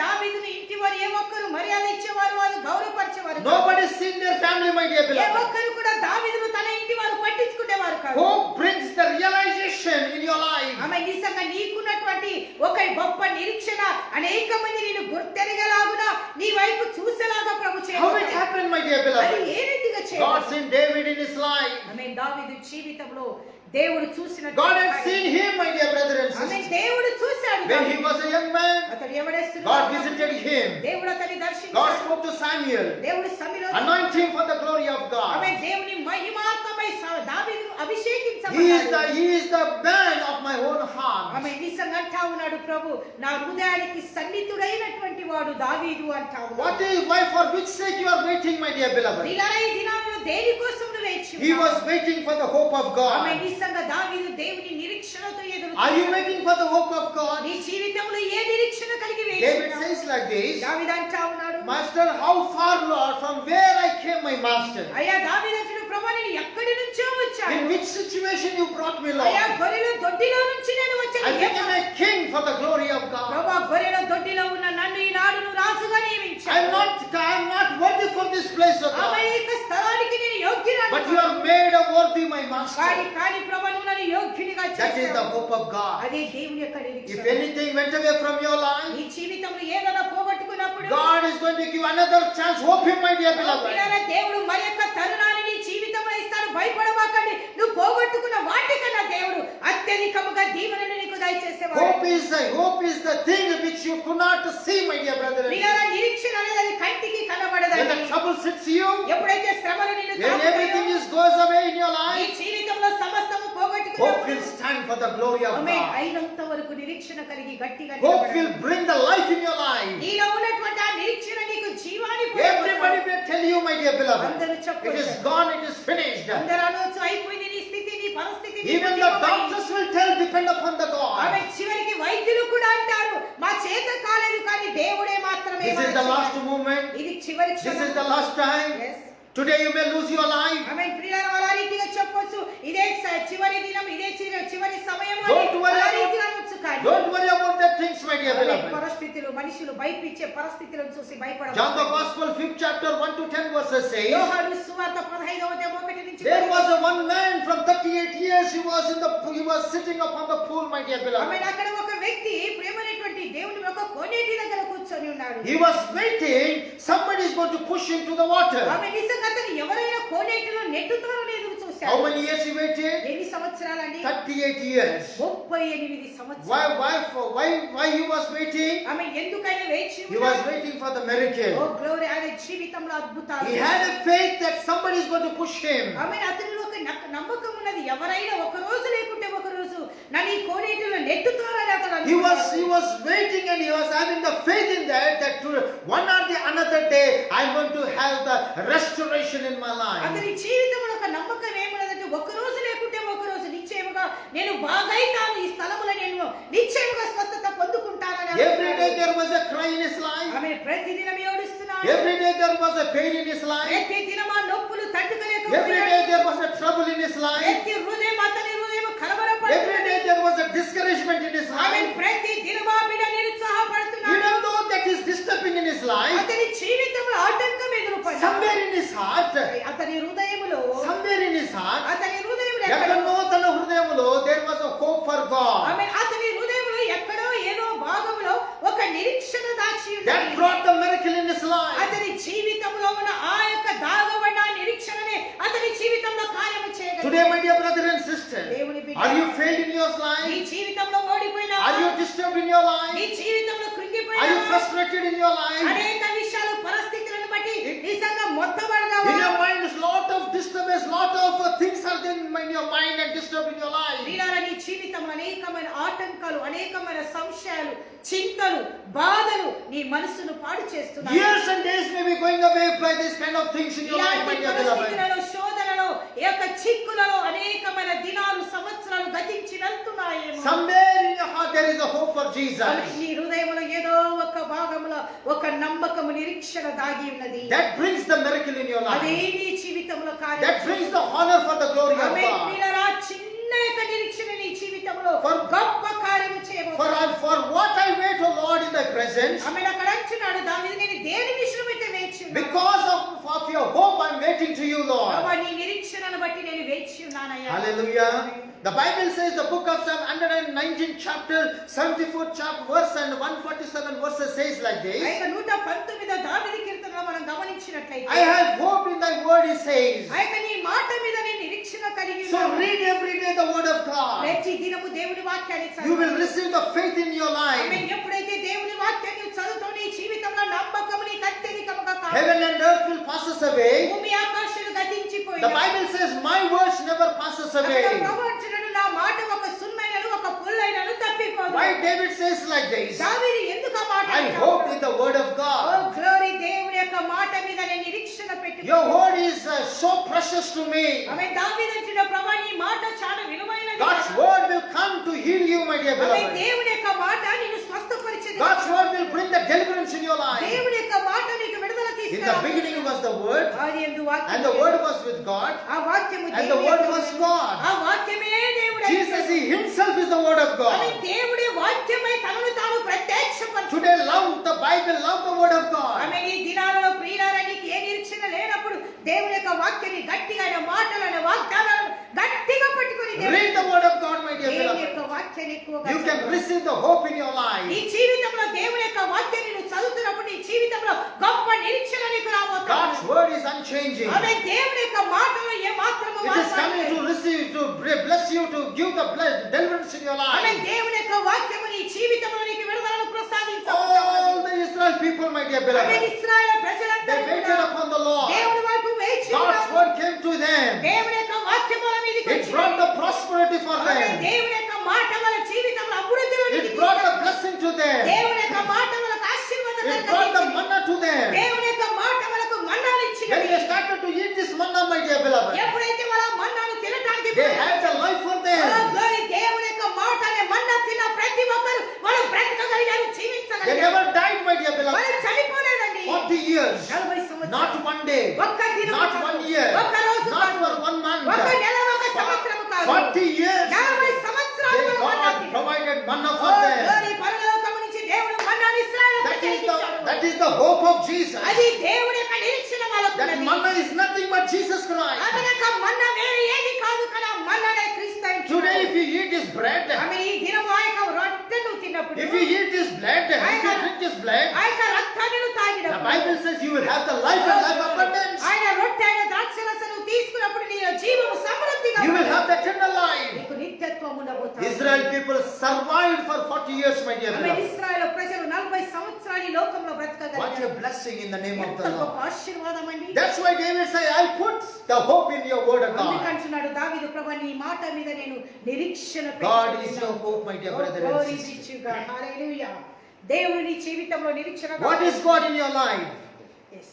దావీదుని ఇంటి వారు ఏ ఒక్కరు మర్యాద ఇచ్చేవారు, వాళ్ళు గౌరవపరిచేవారు. Nobody seen their family, my dear A beloved. ఒక్కరు కూడా దావీదును తన ఇంటి వారు పట్టించుకునేవారు కాదు. Hope brings the realization in your life. ఆమె నిజంగా నీకున్నటువంటి ఒక గొప్ప నిరీక్షణ అనేక మంది నిన్ను గుర్తెరగలాగున నీ వైపు చూసేలాగా ప్రభు How it చేస్తాడు. happened, my dear అది beloved? ఏ రీతిగా God చేయాలి? seen David in his life. ఆమె దావీదు జీవితంలో దేవుడు చూసిన God had seen him, my dear brother and ఆమె sister. దేవుడు చూశాడు. When he was a young man, అతడు ఎవడేస్తున్నాడు? God visited him. దేవుడు అతన్ని God దర్శించాడు. spoke to Samuel, దేవుడు సమీలో anoint him for the glory of ఆమె God. దేవుని మహిమార్థమై దావీదును He అభిషేకించమన్నాడు. is the man of my own heart. ఆమె నిజంగా అంటా ఉన్నాడు, ప్రభు నా హృదయానికి సన్నిహితుడైనటువంటి వాడు దావీదు అంటా ఉన్నాడు. What is why for which sake you are waiting, my dear beloved? ఇలా ఈ దినాల్లో దేని కోసం నువ్వు వేచి He ఉన్నావు? was waiting for the hope of ఆమె God. నిజంగా దావీదు దేవుని నిరీక్షణతో ఎదురు Are you చూశాడు. waiting for the hope of God? నీ జీవితంలో ఏ నిరీక్షణ కలిగి వేచి David ఉన్నావు? says like this, దావీదు అంటా ఉన్నాడు, Master, how far, Lord, from where I came, my master? అయ్యా దావీదు అంటున్నాడు, ప్రభు నేను ఎక్కడి నుంచో వచ్చాను. In which situation you brought me, అయ్యా Lord? గొర్రెల దొడ్డిలో నుంచి నేను I వచ్చాను. became a king for the glory of God. ప్రభు గొర్రెల దొడ్డిలో ఉన్న నన్ను ఈనాడు నువ్వు రాజుగా నియమించావు. I am not worthy for this place, O ఆమె God. ఈ యొక్క స్థలానికి నేను యోగ్యురాలు. But you are made a worthy, my master. కానీ ప్రభు నువ్వు నన్ను యోగ్యునిగా That is the చేశావు. hope of God. అదే దేవుని యొక్క If నిరీక్షణ. anything went away from your life, నీ జీవితంలో ఏదైనా పోగొట్టుకున్నప్పుడు God is going to give another chance. Hope Him, my dear beloved. పిల్లల దేవుడు మరి యొక్క తరుణాన్ని నీ జీవితంలో ఇస్తాడు. భయపడమాకండి. నువ్వు పోగొట్టుకున్న వాటికన్నా దేవుడు అత్యధికముగా దీవెనను నీకు దయచేసేవాడు. Hope is the thing which you could not see, my dear brother. పిల్లల నిరీక్షణ అనేది అది కంటికి When కనబడదని. the trouble sits you, ఎప్పుడైతే శ్రమలు నిన్ను when తాకుతాయో, everything goes away in your నీ life, జీవితంలో సమస్తము hope పోగొట్టుకున్నప్పుడు will stand for the glory of ఆమె God. అయినంత వరకు నిరీక్షణ కలిగి గట్టిగా Hope నిలబడాలి. will bring the life in your life. నీలో ఉన్నటువంటి ఆ నిరీక్షణ నీకు జీవాన్ని Everybody will tell you, my dear beloved, అందరూ it చెప్పొచ్చు. is gone, it is finished. అందరూ అనొచ్చు, అయిపోయింది నీ స్థితి, నీ పరిస్థితి, నీ Even the కుటుంబం. doctors will tell, depend upon the ఆమె God. చివరికి వైద్యులు కూడా అంటారు, మా చేత కాలేదు కానీ దేవుడే మాత్రమే This is the last moment. ఇది చివరి This క్షణం. is the last time. Yes. Today you may lose your life. ఆమె ప్రియులారా వాళ్ళ రీతిగా చెప్పొచ్చు, ఇదే చివరి దినం, ఇదే చివరి సమయం అని Don't worry వాళ్ళ about- రీతిగా అనొచ్చు కానీ Don't worry about that things, my dear ఆమె beloved. పరిస్థితులు మనుషులు భయపించే పరిస్థితులను చూసి John the భయపడదు. Gospel 5th chapter 1 to 10 verses says, యోహాను సువార్త 15వ అధ్యాయం 1 నుంచి there was a one man from 38 years, he was sitting upon the pool, my dear ఆమె beloved. అక్కడ ఒక వ్యక్తి ప్రేమైనటువంటి దేవుని ఒక కోనేటి దగ్గర కూర్చొని ఉన్నాడు. He was waiting, somebody is going to push him to the water. ఆమె నిజంగా అతను ఎవరైనా కోనేటిలో నెట్టుతారని ఎదురు How చూశాడు. many years he waited? ఎన్ని సంవత్సరాలండి? 38 years. 38 సంవత్సరాలు. Why he was waiting? ఆమె ఎందుకైనా వేచి He was waiting for the oh miracle. Glory, ఆయన జీవితంలో అద్భుతాలు. He had a faith that somebody is going to push him. ఆమె అతనిలో ఒక నమ్మకం ఉన్నది, ఎవరైనా ఒక రోజు లేకుంటే ఒక రోజు నన్ను ఈ కోనేటిలో నెట్టుతారని అతను He అనుకున్నాడు. was waiting and he was having the faith in that one or the another day I'm going to have the restoration in my life. అతని జీవితంలో ఒక నమ్మకం ఏమున్నదంటే ఒక రోజు లేకుంటే ఒక రోజు నిశ్చయముగా నేను బాగైతాను, ఈ స్థలములో నేను నిశ్చయముగా స్వస్థత పొందుకుంటానని Every day అనుకున్నాడు. there was a cry in his life. ఆమె ప్రతిదినం ఏడుస్తున్నాడు. Every day there was a pain in his life. ప్రతిదినం ఆ నొప్పులు Every తట్టుకోలేకపోయాడు. day there was a trouble in his life. ప్రతి హృదయం అతని హృదయం Every కలవరపడుతుంది. day there was a discouragement in his ఆమె life. ప్రతి దినమా బిడ్డ నిరుత్సాహపడుతున్నాడు. Even though that is disturbing in his life, అతని జీవితంలో ఆటంకం ఎదురుపడింది. somewhere in his heart, అతని హృదయములో అతని హృదయములో ఎక్కడో ఎక్కడో తన హృదయములో there was a hope for God. ఆమె అతని హృదయంలో ఎక్కడో ఏదో బాధ భాగంలో ఒక నిరీక్షణ దాచి that ఉన్నది. brought the miracle in his life. అతని జీవితంలో ఉన్న ఆ యొక్క దాగబడిన నిరీక్షణనే అతని జీవితంలో కార్యము చేయగలదు. Today, my dear brother and sister, దేవుని బిడ్డ, are you failed in your నీ life? జీవితంలో ఓడిపోయినావా? Are you disturbed in your నీ life? జీవితంలో Are you కృంగిపోయినావా? frustrated in your life? అనేక విషయాలు పరిస్థితులను బట్టి నిజంగా మొత్తబడదావా? In your mind is lot of disturbance, lot of things are there in your mind and disturbed in your life. ప్రియులారా, నీ జీవితంలో అనేకమైన ఆటంకాలు, అనేకమైన సంశయాలు, చింతలు, బాధలు నీ మనసును పాడు చేస్తున్నాయి. Years and days may be going away by this kind of things in your life, my ఇలాంటి dear beloved. పరిస్థితులలో, శోధనలో, ఈ యొక్క చిక్కులలో అనేకమైన దినాలు, సంవత్సరాలు గతించి వెళ్తున్నాయేమో. Somewhere in your heart there is a hope for Jesus. నీ హృదయంలో ఏదో ఒక భాగంలో ఒక నమ్మకము, నిరీక్షణ దాగి ఉన్నది. That brings the miracle in your అదే life. నీ జీవితంలో That కార్యం brings the honor for the glory of amen. God. ప్రియులారా, చిన్న యొక్క నిరీక్షణ నీ జీవితంలో For- గొప్ప కార్యము చేయబోతుంది. For what I wait, O Lord, in thy presence, ఆమె అక్కడ అంటున్నాడు, దావీదు, నేను దేని విషయమైతే వేచి ఉన్నాను? because of your hope I'm waiting to you, Lord. ప్రభువా, నీ నిరీక్షణను బట్టి నేను వేచి ఉన్నానయ్యా. Hallelujah. The Bible says, the book of Psalm 119 chapter 74 chapter verse and 147 verses says like this. 119 దావీదు కీర్తనలో మనం గమనించినట్లయితే, I have hope in thy word, he says. నీ మాట మీద నేను నిరీక్షణ కలిగి So ఉన్నాను. read every day the word of God. ప్రతి దినము దేవుని వాక్యాన్ని You will చదవాలి. receive the faith in your amen. life. ఎప్పుడైతే దేవుని వాక్యాన్ని చదువుతూ నీ జీవితంలో నమ్మకము నీకు అత్యధికముగా కావాలి. Heaven and earth will pass us away. భూమి ఆకాశాలు గతించిపోయిన The Bible says, my words never passes away. ప్రవచనను నా మాట ఒక సున్నైనను ఒక పుల్లైనను తప్పిపోదు. Why David says like this? దావీదు ఎందుకు ఆ మాట I అంటాడు? hope in the word of oh God. Glory, దేవుని యొక్క మాట మీద నేను నిరీక్షణ పెట్టుకున్నాను. Your word is so precious to me. ఆమేన్. దావీదు అంటున్న, ప్రభువా, నీ మాట చాలా విలువైనది. God's word will come to heal you, my dear amen. beloved. దేవుని యొక్క మాట నిన్ను స్వస్థపరిచేది. God's word will bring the deliverance in your life. దేవుని యొక్క మాట నీకు విడుదల In the తీసుకురావాలి. beginning was the word, ఆదియందు వాక్యము, and the word was with God, ఆ వాక్యము and the దేవుని word యొక్క was వాక్యము. God. ఆ వాక్యమే దేవుడు. Jesus, he himself is the word of amen. God. దేవుడే వాక్యమై తనను తాను ప్రత్యక్షపరచు. Today, love the Bible, love the word of God. ఆమేన్. ఈ దినాలలో ప్రియులారా, నీకు ఏ నిరీక్షణ లేనప్పుడు దేవుని యొక్క వాక్యాన్ని గట్టిగా, ఆయన మాటలను, వాగ్దానాలను గట్టిగా పట్టుకొని Read the word of God, my dear దేవుని యొక్క beloved. వాక్యాన్ని ఎక్కువగా You can చదవాలి. receive the hope in your నీ life. జీవితంలో దేవుని యొక్క వాక్యాన్ని నువ్వు చదువుతున్నప్పుడు నీ జీవితంలో గొప్ప నిరీక్షణ నీకు రాబోతుంది. God's word is unchanging. ఆమేన్. దేవుని యొక్క మాటలో ఏ మాత్రము It is coming to receive, to bless you, to give the deliverance in your amen. life. దేవుని యొక్క వాక్యము నీ జీవితంలో నీకు విడుదలను ప్రసాదించు. All the Israel people, my dear amen. beloved, ఇశ్రాయేలు they ప్రజలందరూ waited కూడా upon the Lord. దేవుని వైపు వేచి God's ఉన్నారు. word came to them. దేవుని యొక్క వాక్యము వాళ్ళ మీదకి It వచ్చింది. brought the prosperity for amen. them. దేవుని యొక్క మాట వాళ్ళ జీవితంలో అభివృద్ధిలోనికి It brought the తీసుకొచ్చింది. blessing to them. దేవుని యొక్క మాట వాళ్ళకు ఆశీర్వాదాన్ని It brought the కలిగించింది. manna to them. దేవుని యొక్క మాట వాళ్ళకు మన్నాను When ఇచ్చినది. they started to eat this manna, my dear beloved, ఎప్పుడైతే వాళ్ళ మన్నాను తినడానికి they had the life for oh them. Glory, దేవుని యొక్క మాట అనే మన్నా తిన్న ప్రతి ఒక్కరు వాళ్ళు బ్రతకగలిగారు, They జీవించగలిగారు. never died, my dear beloved. వాళ్ళు చనిపోలేదండి. 40 years, 40 సంవత్సరాలు. not one day, ఒక్క దినం not కాదు. 1 year, ఒక్క రోజు not కాదు. for 1 month. ఒక్క నెల, ఒక సంవత్సరం కాదు. 40 years, 40 సంవత్సరాలు they వాళ్ళు మన్నా God తిన్నారు. provided manna oh for them. Glory, పరలోకము నుంచి దేవుడు మన్నాను ఇశ్రాయేలుకు ప్రసాదించాడు. That is the hope of Jesus. అది దేవుడి యొక్క నిరీక్షణ వాళ్ళకు That ఉన్నది. manna is nothing but Jesus Christ. ఆమె యొక్క మన్నా వేరే ఏది కాదు కదా, మన్నానే క్రీస్తు అయి ఉన్నాడు. Today, if you eat his bread, ఆమె ఈ దినము ఆ యొక్క రొట్టెను తిన్నప్పుడు, if you eat his blood, if you drink his blood, ఆ యొక్క రక్తాన్ని the తాగినప్పుడు, Bible says you will have the life and life abundance. ఆయన రొట్టె, ఆయన ద్రాక్షరసను తీసుకున్నప్పుడు నీ జీవము సమృద్ధిగా You will ఉంటుంది. have the eternal life. నీకు నిత్యత్వం ఉండబోతుంది. Israel people survived for 40 years, my dear ఆమె beloved. ఇశ్రాయేలు ప్రజలు 40 సంవత్సరాలు ఈ లోకంలో What బ్రతకగలిగారు. a blessing in the name of ఎంత the గొప్ప Lord. ఆశీర్వాదం అండి. That's why David said, I put the hope in your word of God. అందుకంటున్నాడు దావీదు, ప్రభువా, నీ మాట మీద నేను నిరీక్షణ God is పెట్టుకుంటున్నాను. your hope, my dear Oh, brother glory and be sister. to God. Hallelujah. దేవుడు నీ జీవితంలో నిరీక్షణ What is God in your life? Yes.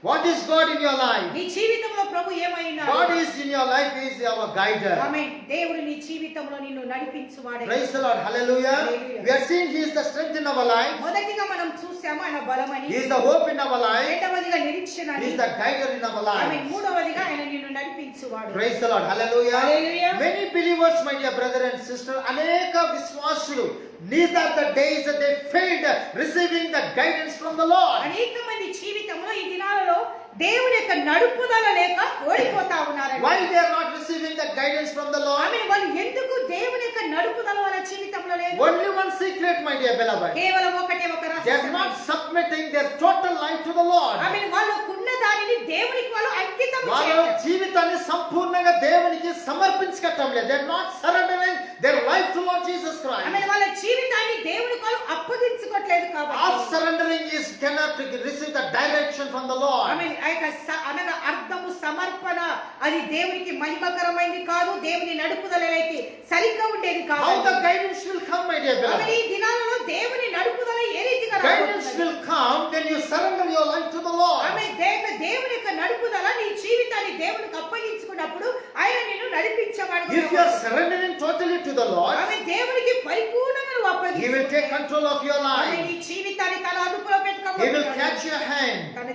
What is God in your life? నీ జీవితంలో ప్రభు ఏమై ఉన్నాడు? God is in your life, is our guider. ఆమేన్. దేవుడు నీ జీవితంలో నిన్ను నడిపించువాడే. Praise the Lord. Hallelujah. Hallelujah. We are seeing He is the strength in our life. మొదటిగా మనం చూసాము ఆయన బలమని, He is the hope in our life. రెండవదిగా నిరీక్షణ He అని, is the guider in our amen, life. మూడవదిగా ఆయన నిన్ను నడిపించువాడు. Praise the Lord. Hallelujah. Hallelujah. Many believers, my dear brother and sister, అనేక విశ్వాసులు, these are the days that they failed receiving the guidance from the Lord. అనేక మంది జీవితంలో ఈ దినాలలో దేవుని యొక్క నడుపుదల లేక ఓడిపోతా ఉన్నారండి. Why they are not receiving the guidance from the Lord? ఆమె వాళ్ళు ఎందుకు దేవుని యొక్క నడుపుదల వాళ్ళ జీవితంలో లేదు? Only one secret, my dear beloved. కేవలం ఒకటే ఒక They are రహస్యం. not submitting their total life to the Lord. ఆమె వాళ్ళకున్న దానిని దేవునికి వాళ్ళు అంకితం వాళ్ళ చేయలేదు. జీవితాన్ని సంపూర్ణంగా దేవునికి సమర్పించటం లేదు. They are not surrendering their life to Lord Jesus Christ. ఆమె వాళ్ళ జీవితాన్ని దేవునికి వాళ్ళు అప్పగించుకోవట్లేదు Half కాబట్టి surrendering is cannot receive the direction from the Lord. ఆమె ఆ యొక్క అనగా అర్థము సమర్పణ అది దేవునికి మహిమకరమైనది కాదు, దేవుని నడుపుదలకి సరిగ్గా ఉండేది కాదు. How the guidance will come, my dear ఆమె beloved? ఈ దినాలలో దేవుని నడుపుదల ఏ రీతిగా Guidance రాబోతున్నది? will come when you surrender your life to the Lord. ఆమె దేవుని యొక్క నడుపుదల నీ జీవితాన్ని దేవునికి అప్పగించుకున్నప్పుడు ఆయన నిన్ను నడిపించేవాడు. If you are surrendering totally to the Lord, ఆమె దేవునికి పరిపూర్ణంగా He will అప్పగించుకుంటే take control of your ఆమె life. నీ జీవితాన్ని తన అదుపులో He will పెట్టుకోబోతున్నాడు. catch your hand తన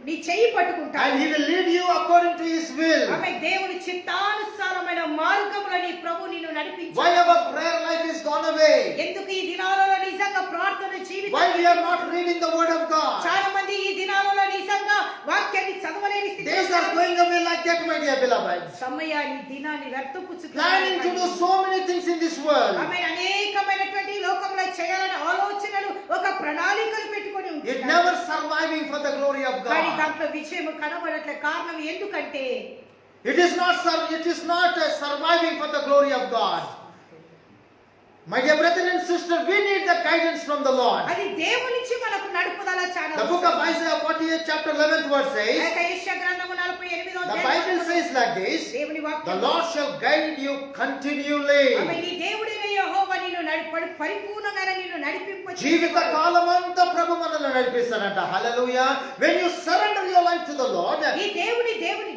నీ చెయ్యి పట్టుకుంటాడు. and He will lead you according to His will. ఆమె దేవుని చిత్తానుసారమైన మార్గములో నీ ప్రభు నిన్ను Why నడిపించాడు. our prayer life is gone away? ఎందుకు ఈ దినాలలో నిజంగా ప్రార్థన జీవితం Why we are not reading the word of God? చాలా మంది ఈ దినాలలో నిజంగా వాక్యాన్ని చదవలేని స్థితిలో Days are going away like that, my dear beloved. సమయాన్ని దినాన్ని Planning to do వ్యర్థపుచ్చుకున్నారు. so many things in this world. ఆమె అనేకమైనటువంటి లోకంలో చేయాలని ఆలోచనలు ఒక ప్రణాళికలు పెట్టుకొని It ఉంటున్నారు. never surviving for the glory of కానీ God. దాంట్లో విజయం కనబడట్లే. కారణం ఎందుకంటే It is not surviving for the glory of God. My dear brother and sister, we need the guidance from the Lord. అది దేవుని నుంచి మనకు నడుపుదల చాలా The book of Isaiah 48 chapter 11th verse says, యెషయా గ్రంథము 48వ the Bible says like this, దేవుని the వాక్యం Lord shall guide you continually. ఆమె నీ దేవుడైన యెహోవా నిన్ను పరిపూర్ణంగా నిన్ను నడిపింప జీవిత కాలమంతా ప్రభు మనల్ని నడిపిస్తాడంట. హల్లెలూయా. When you surrender your life to the Lord, ఈ దేవుని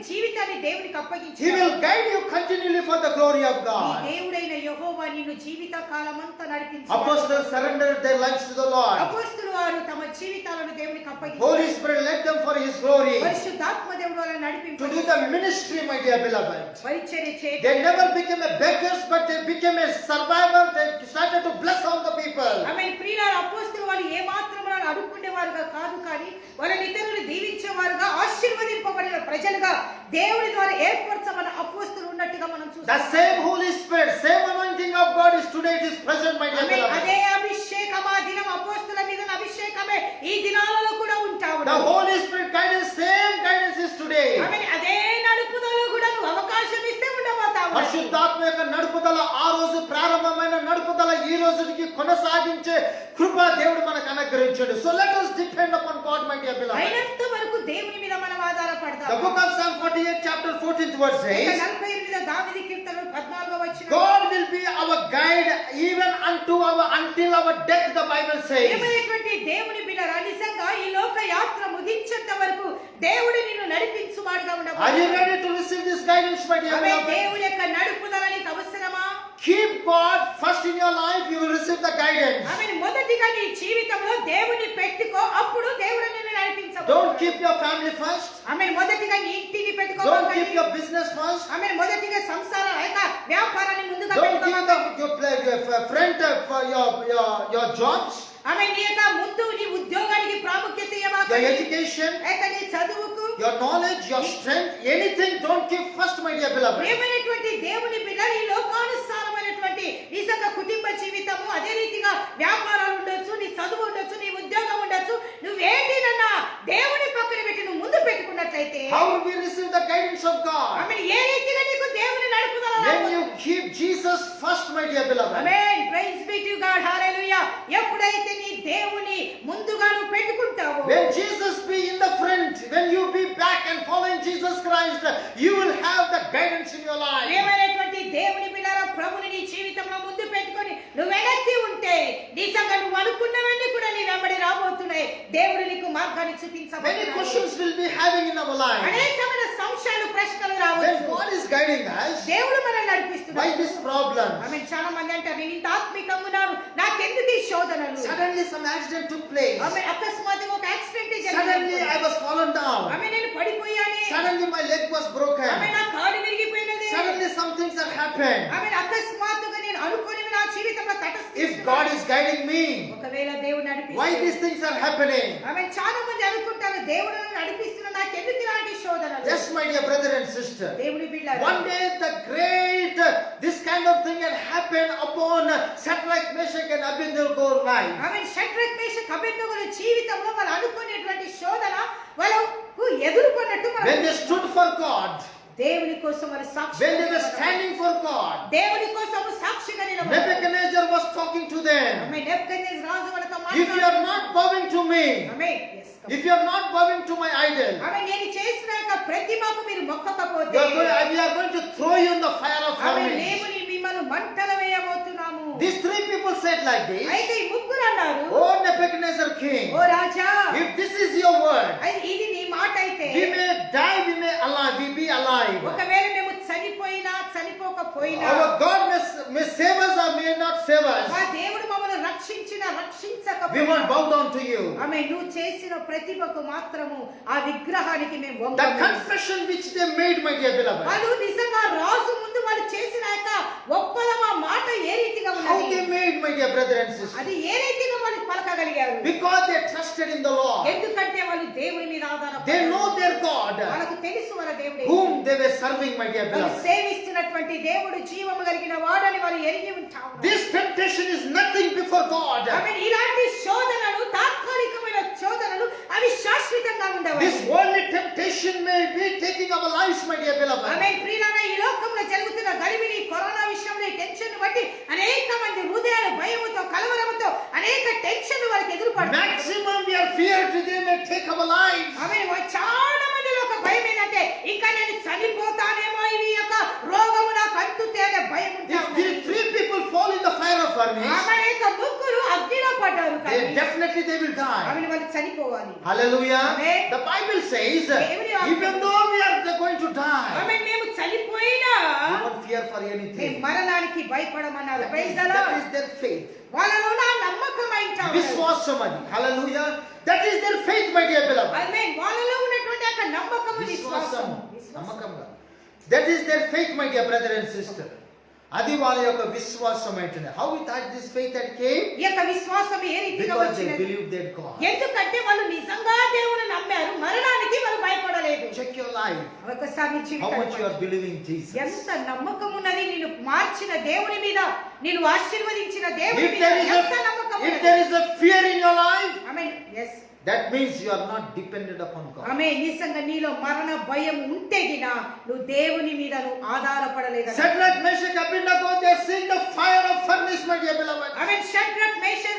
జీవితాన్ని దేవునికి అప్పగించు. He will guide you continually for the glory of నీ God. దేవుడైన యెహోవా నిన్ను జీవిత కాలమంతా నడిపించు. Apostles surrendered their lives to the Lord. అపొస్తలులు వారు తమ జీవితాలను దేవునికి అప్పగించారు. Holy Spirit led them for His glory పరిశుద్ధాత్మ దేవుడు వాళ్ళని నడిపించారు. to do the ministry, my dear beloved. పరిచర్య చేయడం. They never became a beggars, but they became a survivor. They started to bless all the people. ఆమె ప్రియులారా, అపొస్తలులు వాళ్ళు ఏ మాత్రం అడుక్కునేవారుగా కాదు, కానీ వాళ్ళని ఇతరులు దీవించేవారుగా ఆశీర్వదింపబడిన ప్రజలుగా దేవుని ద్వారా ఏర్పరచబడిన అపొస్తలులు ఉన్నట్టుగా మనం The చూస్తాం. same Holy Spirit, same anointing of God is today. It is present, my dear ఆమె beloved. అదే అభిషేకం ఆ దినం అపొస్తలుల మీద ఉన్న అభిషేకమే ఈ దినాలలో కూడా ఉంటా The ఉన్నది. Holy Spirit guidance, same guidance is today. ఆమె అదే నడుపుదల కూడా నువ్వు అవకాశం ఇస్తే ఉండబోతా ఉన్నది. పరిశుద్ధాత్మ యొక్క నడుపుదల ఆ రోజు ప్రారంభమైన నడుపుదల ఈ రోజుకి కొనసాగించే కృప దేవుడు మనకు అనుగ్రహించాడు. So let us depend upon God, my dear beloved. అయినంత వరకు దేవుని మీద మనం ఆధారపడతాం. The book of Psalm 48 chapter 14th verse says, 48వ దావీదు కీర్తనలు 14వ వచనం. God will be our guide even until our death, the Bible says. ఏమైనటువంటి దేవుని బిడ్డరా, నిజంగా ఈ లోక యాత్ర ముగించేంత వరకు దేవుడు నిన్ను నడిపించువాడుగా Are you ఉండబోతున్నాడు. ready to receive this guidance, my dear ఆమె beloved? దేవుని యొక్క నడుపుదల నీకు అవసరమా? Keep God first in your life, you will receive the guidance. ఆమె మొదటిగా నీ జీవితంలో దేవుని పెట్టుకో, అప్పుడు దేవుడు నిన్ను నడిపించబోతున్నాడు. Don't keep your family first. ఆమె మొదటిగా నీ ఇంటిని పెట్టుకో. Don't keep your business first. ఆమె మొదటిగా సంసార వ్యాపారాన్ని ముందుగా Don't పెట్టుకో. give your friend for your jobs, ఆమె నీ యొక్క ముందు నీ ఉద్యోగానికి ప్రాముఖ్యత ఇవ్వకు. your education, నీ చదువుకు, your knowledge, your strength, anything. Don't give first, my dear beloved. ఏమైనటువంటి దేవుని బిడ్డ ఈ లోకానుసారమైనటువంటి నిజంగా కుటుంబ జీవితము, అదే రీతిగా వ్యాపారాలు ఉండొచ్చు, నీ చదువు ఉండొచ్చు, నీ ఉద్యోగం ఉండొచ్చు, నువ్వేంటినన్నా దేవుని పక్కన పెట్టి నువ్వు ముందు పెట్టుకున్నట్లయితే How will we receive the guidance of God? ఆమె ఏ రీతిగా నీకు దేవుని నడుపుదల When you keep Jesus first, my dear beloved. Amen. Praise be to God. Hallelujah. ఎప్పుడైతే నీ దేవుని ముందుగా నువ్వు పెట్టుకుంటావో, When Jesus be in the front, when you be back and following Jesus Christ, you will have the guidance in your life. ఏమైనటువంటి దేవుని బిడ్డరా, ప్రభుని నీ జీవితంలో ముందు పెట్టుకొని నువ్వు వెనక్కి ఉంటే నిజంగా నువ్వు అనుకున్నవన్నీ కూడా నీ వెంబడి రాబోతున్నాయి. దేవుడు నీకు మార్గాన్ని Many చూపించబోతున్నాడు. questions will be having in our life. అనేకమైన సంశయాలు, ప్రశ్నలు When రావచ్చు. God is guiding us, దేవుడు మనల్ని why నడిపిస్తున్నాడు. this problem? ఆమె చాలా మంది అంటారు, నేను ఇంత ఆత్మికంగా ఉన్నాను, నాకెందుకు ఈ శోధనలు? Suddenly some accident took place. ఆమె అకస్మాత్తుగా ఒక accident Suddenly I was fallen down. ఆమె నేను పడిపోయానే. Suddenly my leg was ఆమె broken. నా కాలు విరిగిపోయినది. Suddenly some things have happened. ఆమె అకస్మాత్తుగా నేను అనుకోని నా జీవితంలో If తటస్థిస్తున్నారు. God is guiding me, ఒకవేళ దేవుడు why నడిపిస్తే these things are happening? ఆమె చాలా మంది అనుకుంటారు దేవుడు నన్ను నడిపిస్తున్న నాకు ఎందుకు ఇలాంటి శోధనలు. Yes, my dear brother and sister. దేవుని బిడ్డలారా, One day the great, this kind of thing had happened upon Shadrach, Meshach and Abednego life. ఆమె షడ్రక్ మేషక్ అబేద్నెగోల జీవితంలో వాళ్ళు అనుకునేటువంటి శోధన వాళ్ళకు ఎదుర్కొన్నట్టు When they stood for God, దేవుని కోసం వారు సాక్షి, when they were standing for God, దేవుని కోసం సాక్షిగా నిలబడ్డారు. Nebuchadnezzar was talking to them. ఆమె నెబుకద్నెజర్ రాజు వాళ్ళతో If you are not bowing to me, ఆమె if you are not bowing to my idol, ఆమె నేను చేసిన యొక్క ప్రతిమకు మీరు మొక్కకపోతే we are going to throw you in the fire of ఆమె furnace. మేము మిమ్మల్ని మంటలో వేయబోతున్నాము. These three people said like this, అయితే ఈ ముగ్గురు అన్నారు, "Oh Nebuchadnezzar king, oh Raja, if this is your word, ఇది నీ మాట అయితే we may die, we may alive, we be alive. ఒకవేళ మేము చనిపోయినా చనిపోకపోయినా Our God may save us or may not save మా us. దేవుడు మమ్మల్ని రక్షించినా We రక్షించకపోయినా won't bow down to you." ఆమె నువ్వు చేసిన ప్రతిభకు మాత్రము ఆ విగ్రహానికి మేము The వంగము. confession which they made, my dear beloved, వాళ్ళు నిజంగా రాజు ముందు వాళ్ళు చేసిన యొక్క ఒప్పదం ఆ మాట ఏ రీతిగా how ఉన్నది, they made, my dear brother and sister, అది ఏ రీతిగా వాళ్ళు పలకగలిగారు. because they trusted in the Lord. ఎందుకంటే వాళ్ళు దేవుని మీద They ఆధారపడ్డారు. know their God, వాళ్ళకు తెలుసు వాళ్ళ దేవుడు whom they were serving, my dear వాళ్ళు beloved. సేవిస్తున్నటువంటి దేవుడు జీవము కలిగిన వాడని వారు ఎరిగి ఉంటారు. This temptation is nothing before God. ఆమె ఇలాంటి శోధనలు తాత్కాలికమైన శోధనలు అవి శాశ్వతంగా ఉండవు. This worldly temptation may be taking our lives, my dear ఆమె beloved. ప్రియులారా, ఈ లోకంలో జరుగుతున్న గలిబిలి కరోనా విషయంలో ఈ టెన్షన్ బట్టి అనేక మంది హృదయాలు భయముతో కలవరముతో అనేక టెన్షన్ వాళ్ళకి ఎదురుపడుతున్నారు. Maximum we are feared they may take our lives. ఆమె చాలా మందిలో ఒక భయం ఏంటంటే ఇంకా నేను చనిపోతానేమో, ఇవి యొక్క రోగము నాకు అంటుతే అనే భయం If these three people fall in the fire of furnace, ఆమె యొక్క ముగ్గురు అగ్నిలో పడ్డారు. definitely they will die. ఆమె వాళ్ళు చనిపోవాలి. Hallelujah. Amen. The Bible says, even though we are going to die, ఆమె మేము చనిపోయినా we won't fear for మేము anything. మరణానికి భయపడమన్నారు. Praise the That Lord. is their faith. వాళ్ళలో నా నమ్మకం అయింటారు. Viswasamadi. Hallelujah. That is their faith, my dear beloved. ఆమేన్. వాళ్ళలో ఉన్నటువంటి యొక్క నమ్మకము విశ్వాసం. విశ్వాసం. నమ్మకంగా. That is their faith, my dear brother and sister. అది వాళ్ళ యొక్క విశ్వాసం ఏంటంటే how we thought this faith that came ఈ యొక్క విశ్వాసం ఏ రీతిగా because they వచ్చినది? believed their God. ఎందుకంటే వాళ్ళు నిజంగా దేవుని నమ్మారు, మరణానికి వాళ్ళు భయపడలేదు. Check your life. ఒకసారి నీ How much you జీవితాన్ని are believing Jesus. ఎంత నమ్మకం ఉన్నది, నిన్ను మార్చిన దేవుని మీద, నిన్ను ఆశీర్వదించిన దేవుని If మీద there is ఎంత నమ్మకం a, if ఉన్నది. there is a fear in your life, amen. yes. that means you are not dependent upon God. ఆమేన్. నిజంగా నీలో మరణ భయం ఉంటే గిన నువ్వు దేవుని మీద నువ్వు ఆధారపడలేదు. Shadrach, Meshach, Abednego, they are seeing the fire of furnace, my dear beloved. ఆమేన్. షడ్రక్, మేషక్,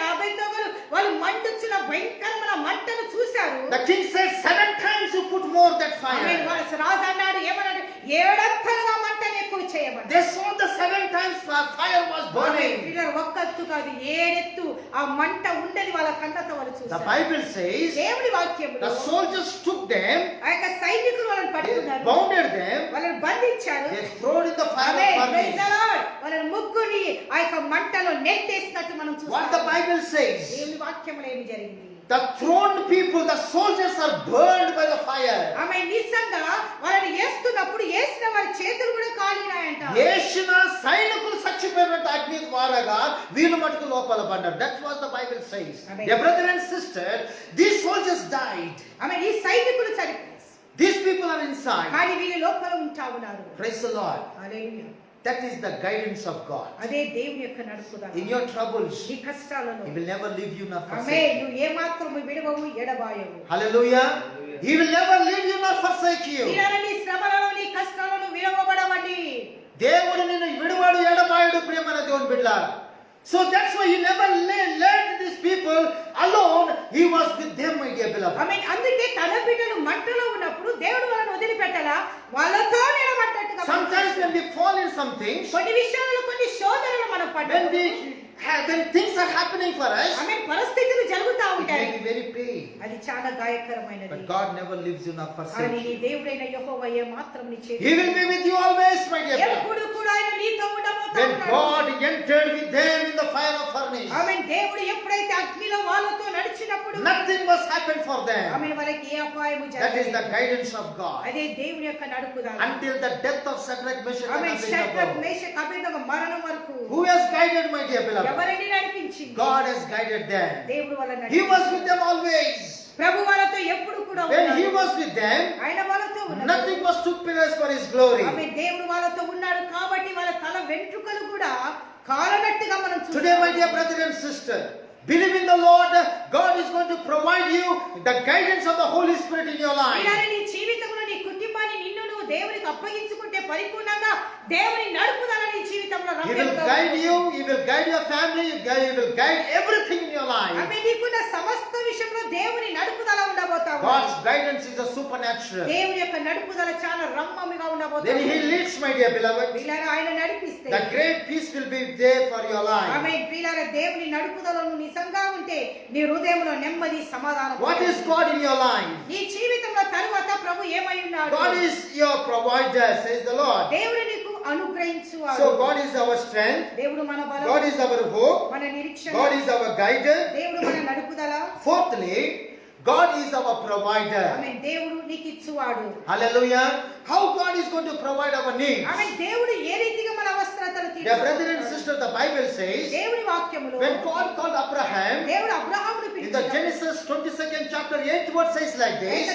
అబేద్నెగోలు వాళ్ళు మండుచున్న భయంకరమైన మంటను చూశారు. The king said 7 times you put more that amen. fire. రాజు అన్నాడు, ఏమన్నాడు? 7 మంటను ఎక్కువ చేయమన్నాడు. They saw the 7 times fire was burning. ఒక్కత్తు కాదు, 7 ఎత్తు ఆ మంట ఉండేది వాళ్ళ కళ్ళతో వాళ్ళు The చూశారు. Bible says దేవుని వాక్యములో the soldiers took them, ఆ యొక్క సైనికులు వాళ్ళని they పట్టుకున్నారు, bounded them, వాళ్ళని బంధించారు. they thrown in the fire amen. of Praise the furnace. Lord. వాళ్ళని ముగ్గురిని ఆ యొక్క మంటలో నెట్టేసినట్టు మనం What the చూస్తాం. Bible says, దేవుని వాక్యములో ఏమి జరిగింది? the thrown people, the soldiers are burned by the fire. ఆమె నిజంగా వాళ్ళని వేస్తున్నప్పుడు వేసిన వారి చేతులు కూడా కాలినాయంట. వేసిన సైనికులు చచ్చిపోయినట్టు అగ్ని ద్వారాగా వీళ్ళు మటుకు లోపల పడ్డారు. That's what the Bible says. Amen. Dear brother and sister, these soldiers died. ఆమె ఈ సైనికులు చనిపోయారు, These people are inside. కానీ వీళ్ళు లోపల ఉంటా ఉన్నారు. Praise the Lord. Hallelujah. That is the guidance of God. అదే దేవుని యొక్క నడుపుదల. In your troubles, నీ కష్టాలలో He will never leave you nor ఆమె forsake you. నువ్వు ఏ మాత్రము విడవవు ఎడబాయవు. Hallelujah. He will never leave you nor forsake you. ఇలా నీ శ్రమలలో నీ కష్టాలను విడవబడవండి. దేవుడు నిన్ను విడువాడు ఎడబాయుడు ప్రియమైన దేవుని బిడ్డలారా. So that's why He never led these people alone. He was with them, my dear beloved. ఆమె అందుకే తన బిడ్డలు మంటలో ఉన్నప్పుడు దేవుడు వాళ్ళని వదిలిపెట్టాలా, వాళ్ళతో నిలబడ్డట్టుగా. Sometimes when we fall in some things, కొన్ని విషయాలలో కొన్ని శోధనలు మనం పడ్డాము. when things are happening for us, ఆమె పరిస్థితులు జరుగుతూ it ఉంటాయి, may be very pain. అది చాలా గాయకరమైనది. But God never leaves you nor కానీ forsakes నీ you. దేవుడైన యెహోవా ఏ మాత్రం నీ చేతి He will be with you always, my dear beloved. ఎప్పుడు కూడా ఆయన నీతో ఉండబోతా When ఉన్నాడు. God entered with them in the fire of furnace, ఆమె దేవుడు ఎప్పుడైతే అగ్నిలో వాళ్ళతో నడిచినప్పుడు nothing must happen for ఆమె them. వాళ్ళకి ఏ అపాయము That is the జరగలేదు. guidance of God. అదే దేవుని యొక్క నడుపుదల. Until the the death of Shadrach, Meshach and amen. Shadrach, Abednego? Meshach, అబేద్నెగో మరణం వరకు Who has guided, my dear beloved? ఎవరిని నడిపించింది? God has guided them. దేవుడు వాళ్ళని He was నడిపించాడు. with them always. ప్రభు వాళ్ళతో ఎప్పుడు కూడా When he ఉన్నాడు. was with them, ఆయన వాళ్ళతో ఉన్నాడు. nothing was took place for his glory. ఆమేన్. దేవుడు వాళ్ళతో ఉన్నాడు కాబట్టి వాళ్ళ తల వెంట్రుకలు కూడా కాలనట్టుగా మనం Today, my dear చూస్తాం. brother and sister, believe in the Lord. God is going to provide you the guidance of the Holy Spirit in your life. ఇలానే నీ జీవితంలో నీ కుటుంబాన్ని నిన్ను నువ్వు దేవునికి అప్పగించుకుంటే పరిపూర్ణంగా దేవుని నడుపుదల నీ జీవితంలో He will guide you. He will guide your family. He will guide everything in your life. ఆమె నీకున్న సమస్త విషయంలో దేవుని నడుపుదల ఉండబోతా ఉంది. God's guidance is a supernatural. దేవుని యొక్క నడుపుదల చాలా రమ్యముగా ఉండబోతా Then He ఉంది. leads, my dear beloved. వీళ్ళని ఆయన నడిపిస్తే The great peace will be there for your life. ఆమె వీళ్ళ దేవుని నడుపుదలను నిజంగా ఉంటే నీ హృదయంలో నెమ్మది సమాధానం. What is God in your life? నీ జీవితంలో తరువాత ప్రభు ఏమై ఉన్నాడు? God is your provider, says the Lord. దేవుడు నీకు అనుగ్రహించువాడు. So God is our strength. దేవుడు మన బలం, God is our hope. మన నిరీక్షణ, God is our guider. దేవుడు మన నడుపుదల. Fourthly, God is our provider. ఆమేన్. దేవుడు నీకు ఇచ్చువాడు. Hallelujah. How God is going to provide our needs? ఆమేన్. దేవుడు ఏ రీతిగా మన అవసరతలు Dear brother and తీర్చుతాడు? sister, the Bible says, దేవుని వాక్యములో when God called Abraham, దేవుడు అబ్రహామును in the పిలిచాడు. Genesis 22nd chapter 8th verse says like this.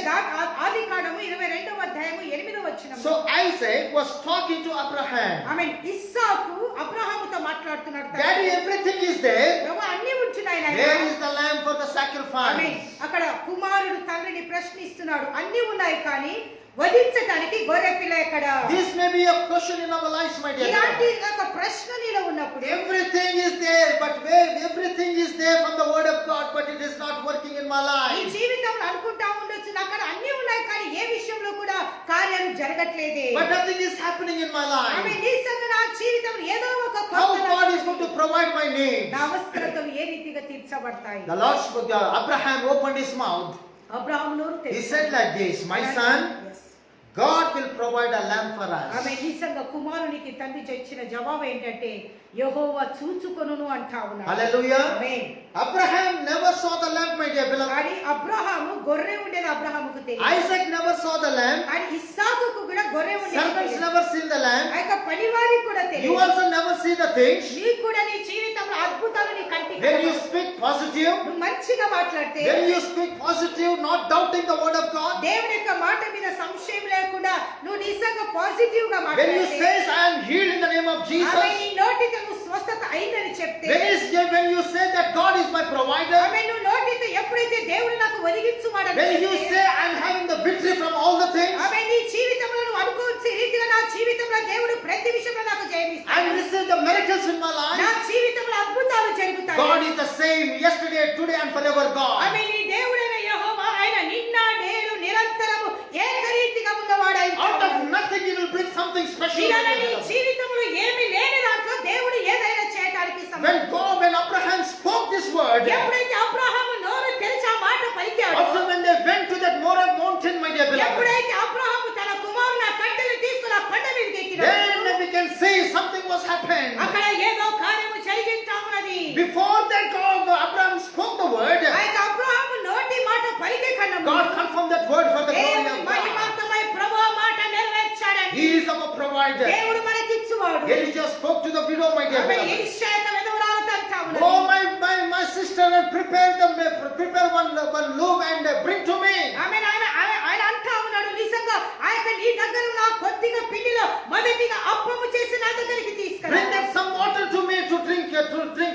ఆదికాండము 22వ అధ్యాయము 8వ వచనం. So Isaac was talking to Abraham. ఆమేన్. ఇస్సాకు అబ్రహాముతో మాట్లాడుతున్నాడు. Daddy, everything is there. ప్రభు అన్ని ఉంచున్నాయి నాయనా. Where is the lamb for the amen. sacrifice? అక్కడ కుమారుడు తండ్రిని ప్రశ్నిస్తున్నాడు. అన్ని ఉన్నాయి కానీ వధించడానికి గొర్రె పిల్ల ఎక్కడ? This may be a question in our lives, my dear. ఇలాంటి beloved. ఒక ప్రశ్న నీలో ఉన్నప్పుడు Everything is there, but where everything is there from the word of God, but it is not working in my ఈ life. జీవితంలో అనుకుంటా ఉండొచ్చు అక్కడ అన్ని ఉన్నాయి కానీ ఏ విషయంలో కూడా కార్యాలు జరగట్లేదే. But nothing is happening in my ఆమె life. నిజంగా నా జీవితంలో ఏదో ఒక How కొత్త God is going to provide my needs? నా అవసరతలు ఏ రీతిగా తీర్చబడతాయి? The Lord spoke, Abraham opened his mouth. Abraham నోరు He తెరిచాడు. said like this, my son, Yes. God will provide a lamb for ఆమె us. నిజంగా కుమారునికి తండ్రి ఇచ్చిన జవాబు ఏంటంటే యెహోవా చూచుకొనును అంటా ఉన్నాడు. Hallelujah. Amen. Abraham never saw the lamb, my dear beloved. కానీ అబ్రహాము గొర్రె ఉండేది అబ్రహాముకు తెలియదు. Isaac never saw the lamb. కానీ ఇస్సాకుకు కూడా గొర్రె ఉండేది Servants తెలియదు. never seen the lamb. ఆ యొక్క పనివారికి కూడా You తెలియదు. also never see the things. నీకు కూడా నీ జీవితంలో అద్భుతాలు నీ కంటికి When you కనబడవు. speak positive, నువ్వు మంచిగా మాట్లాడితే when you speak positive, not doubting the word of God, దేవుని యొక్క మాట మీద సంశయం లేకుండా నువ్వు నిజంగా పాజిటివ్ గా when you మాట్లాడితే say, I am healed in the name of ఆమె Jesus, నీ నోటితో నువ్వు స్వస్థత అయిందని చెప్తే when you say that God is my provider, ఆమె నువ్వు నోటితో ఎప్పుడైతే దేవుడు నాకు ఒదిగించువాడని when you చెప్తే say, I am having the victory from all the things, ఆమె నీ జీవితంలో నువ్వు అనుకోవచ్చు రీతిగా నా జీవితంలో దేవుడు ప్రతి విషయంలో నాకు I జయమిస్తాడు. receive the miracles in my నా life. జీవితంలో అద్భుతాలు జరుగుతాయి. God is the same yesterday, today and forever God. ఆమె నీ దేవుడైన యెహోవా ఆయన నిన్న నేడు నిరంతరము ఏకరీతిగా ఉన్నవాడు ఆయన. Out of nothing He will bring something special. ఇలానే నీ జీవితంలో ఏమీ లేని దాంట్లో దేవుడు ఏదైనా చేయడానికి సమర్థుడు. When Abraham spoke this word, ఎప్పుడైతే అబ్రహాము నోరు తెరిచి ఆ మాట పలికాడో, after when they went to that Moab mountain, my dear beloved, ఎప్పుడైతే అబ్రహాము తన కుమారుని ఆ కట్టెలు తీసుకుని ఆ కొండ మీదకి ఎక్కినాడో, then we can say something was happened. అక్కడ ఏదో కార్యము జరిగించా ఉన్నది. Before that Abraham spoke the word, ఆ యొక్క అబ్రహాము నోటి మాట పలికే కన్నా God confirmed that word for the glory దేవుని of God. మహిమార్థమై ప్రభువు ఆ మాట నెరవేర్చాడని. He is our provider. దేవుడు మనకిచ్చువాడు. Elijah spoke to the widow, my dear ఆమె beloved. ఎలీషా యొక్క విధవరాలతో అంటా ఉన్నది. Oh my sister, and prepare one loaf and bring to me. ఆయన అంటా ఉన్నాడు నిజంగా ఆ యొక్క నీ దగ్గర ఉన్న ఆ కొద్దిగా పిండిలో మొదటిగా అప్పము చేసి నా దగ్గరికి తీసుకురా. Bring that some water to me to drink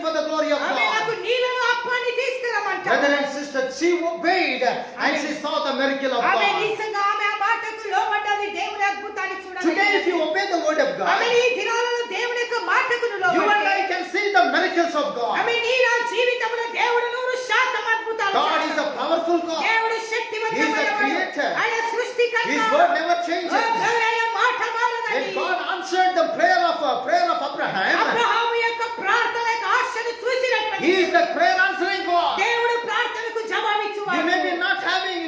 for the glory of ఆమె God. నాకు నీళ్ళను అప్పాన్ని తీసుకురమంటా. Brother and sister, she obeyed and she saw the miracle of ఆమె God. నిజంగా ఆమె ఆ మాటకు లోబడ్డది. దేవుని అద్భుతాన్ని Today, చూడగలిగింది. if you obey the word of ఆమె God, ఈ దినాలలో దేవుని యొక్క మాటకు నువ్వు you and లోబడితే, I can see the miracles of God. ఆమె నీ నా జీవితంలో దేవుడు 100% అద్భుతాలు God is a చేస్తాడు. powerful God. దేవుడు He is a శక్తివంతమైనవాడు. creator. ఆయన సృష్టికర్త. His word never changes. ఆయన మాట మారదని. When God answered the prayer of Abraham, Abraham యొక్క ప్రార్థన యొక్క ఆశను చూసినట్లయితే He is the prayer answering God. దేవుడు ప్రార్థనకు జవాబిచ్చువాడు.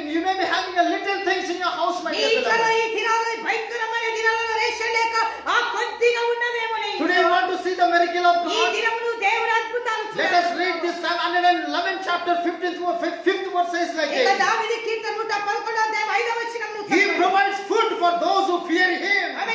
You may be having a little things in your house, my నీ dear ఇంట్లో beloved. ఈ దినాల్లో భయంకరమైన దినాలలో రేషన్ లేక ఆ కొద్దిగా ఉన్నదేమో నీ Today you want to see the miracle of ఈ God? దినమును దేవుని అద్భుతాలు Let us read this Psalm 111 chapter 5th verse says like ఇక this. దావీదు కీర్తన 111వ అధ్యాయం 5వ వచనం He provides food for those who fear Him. ఆమె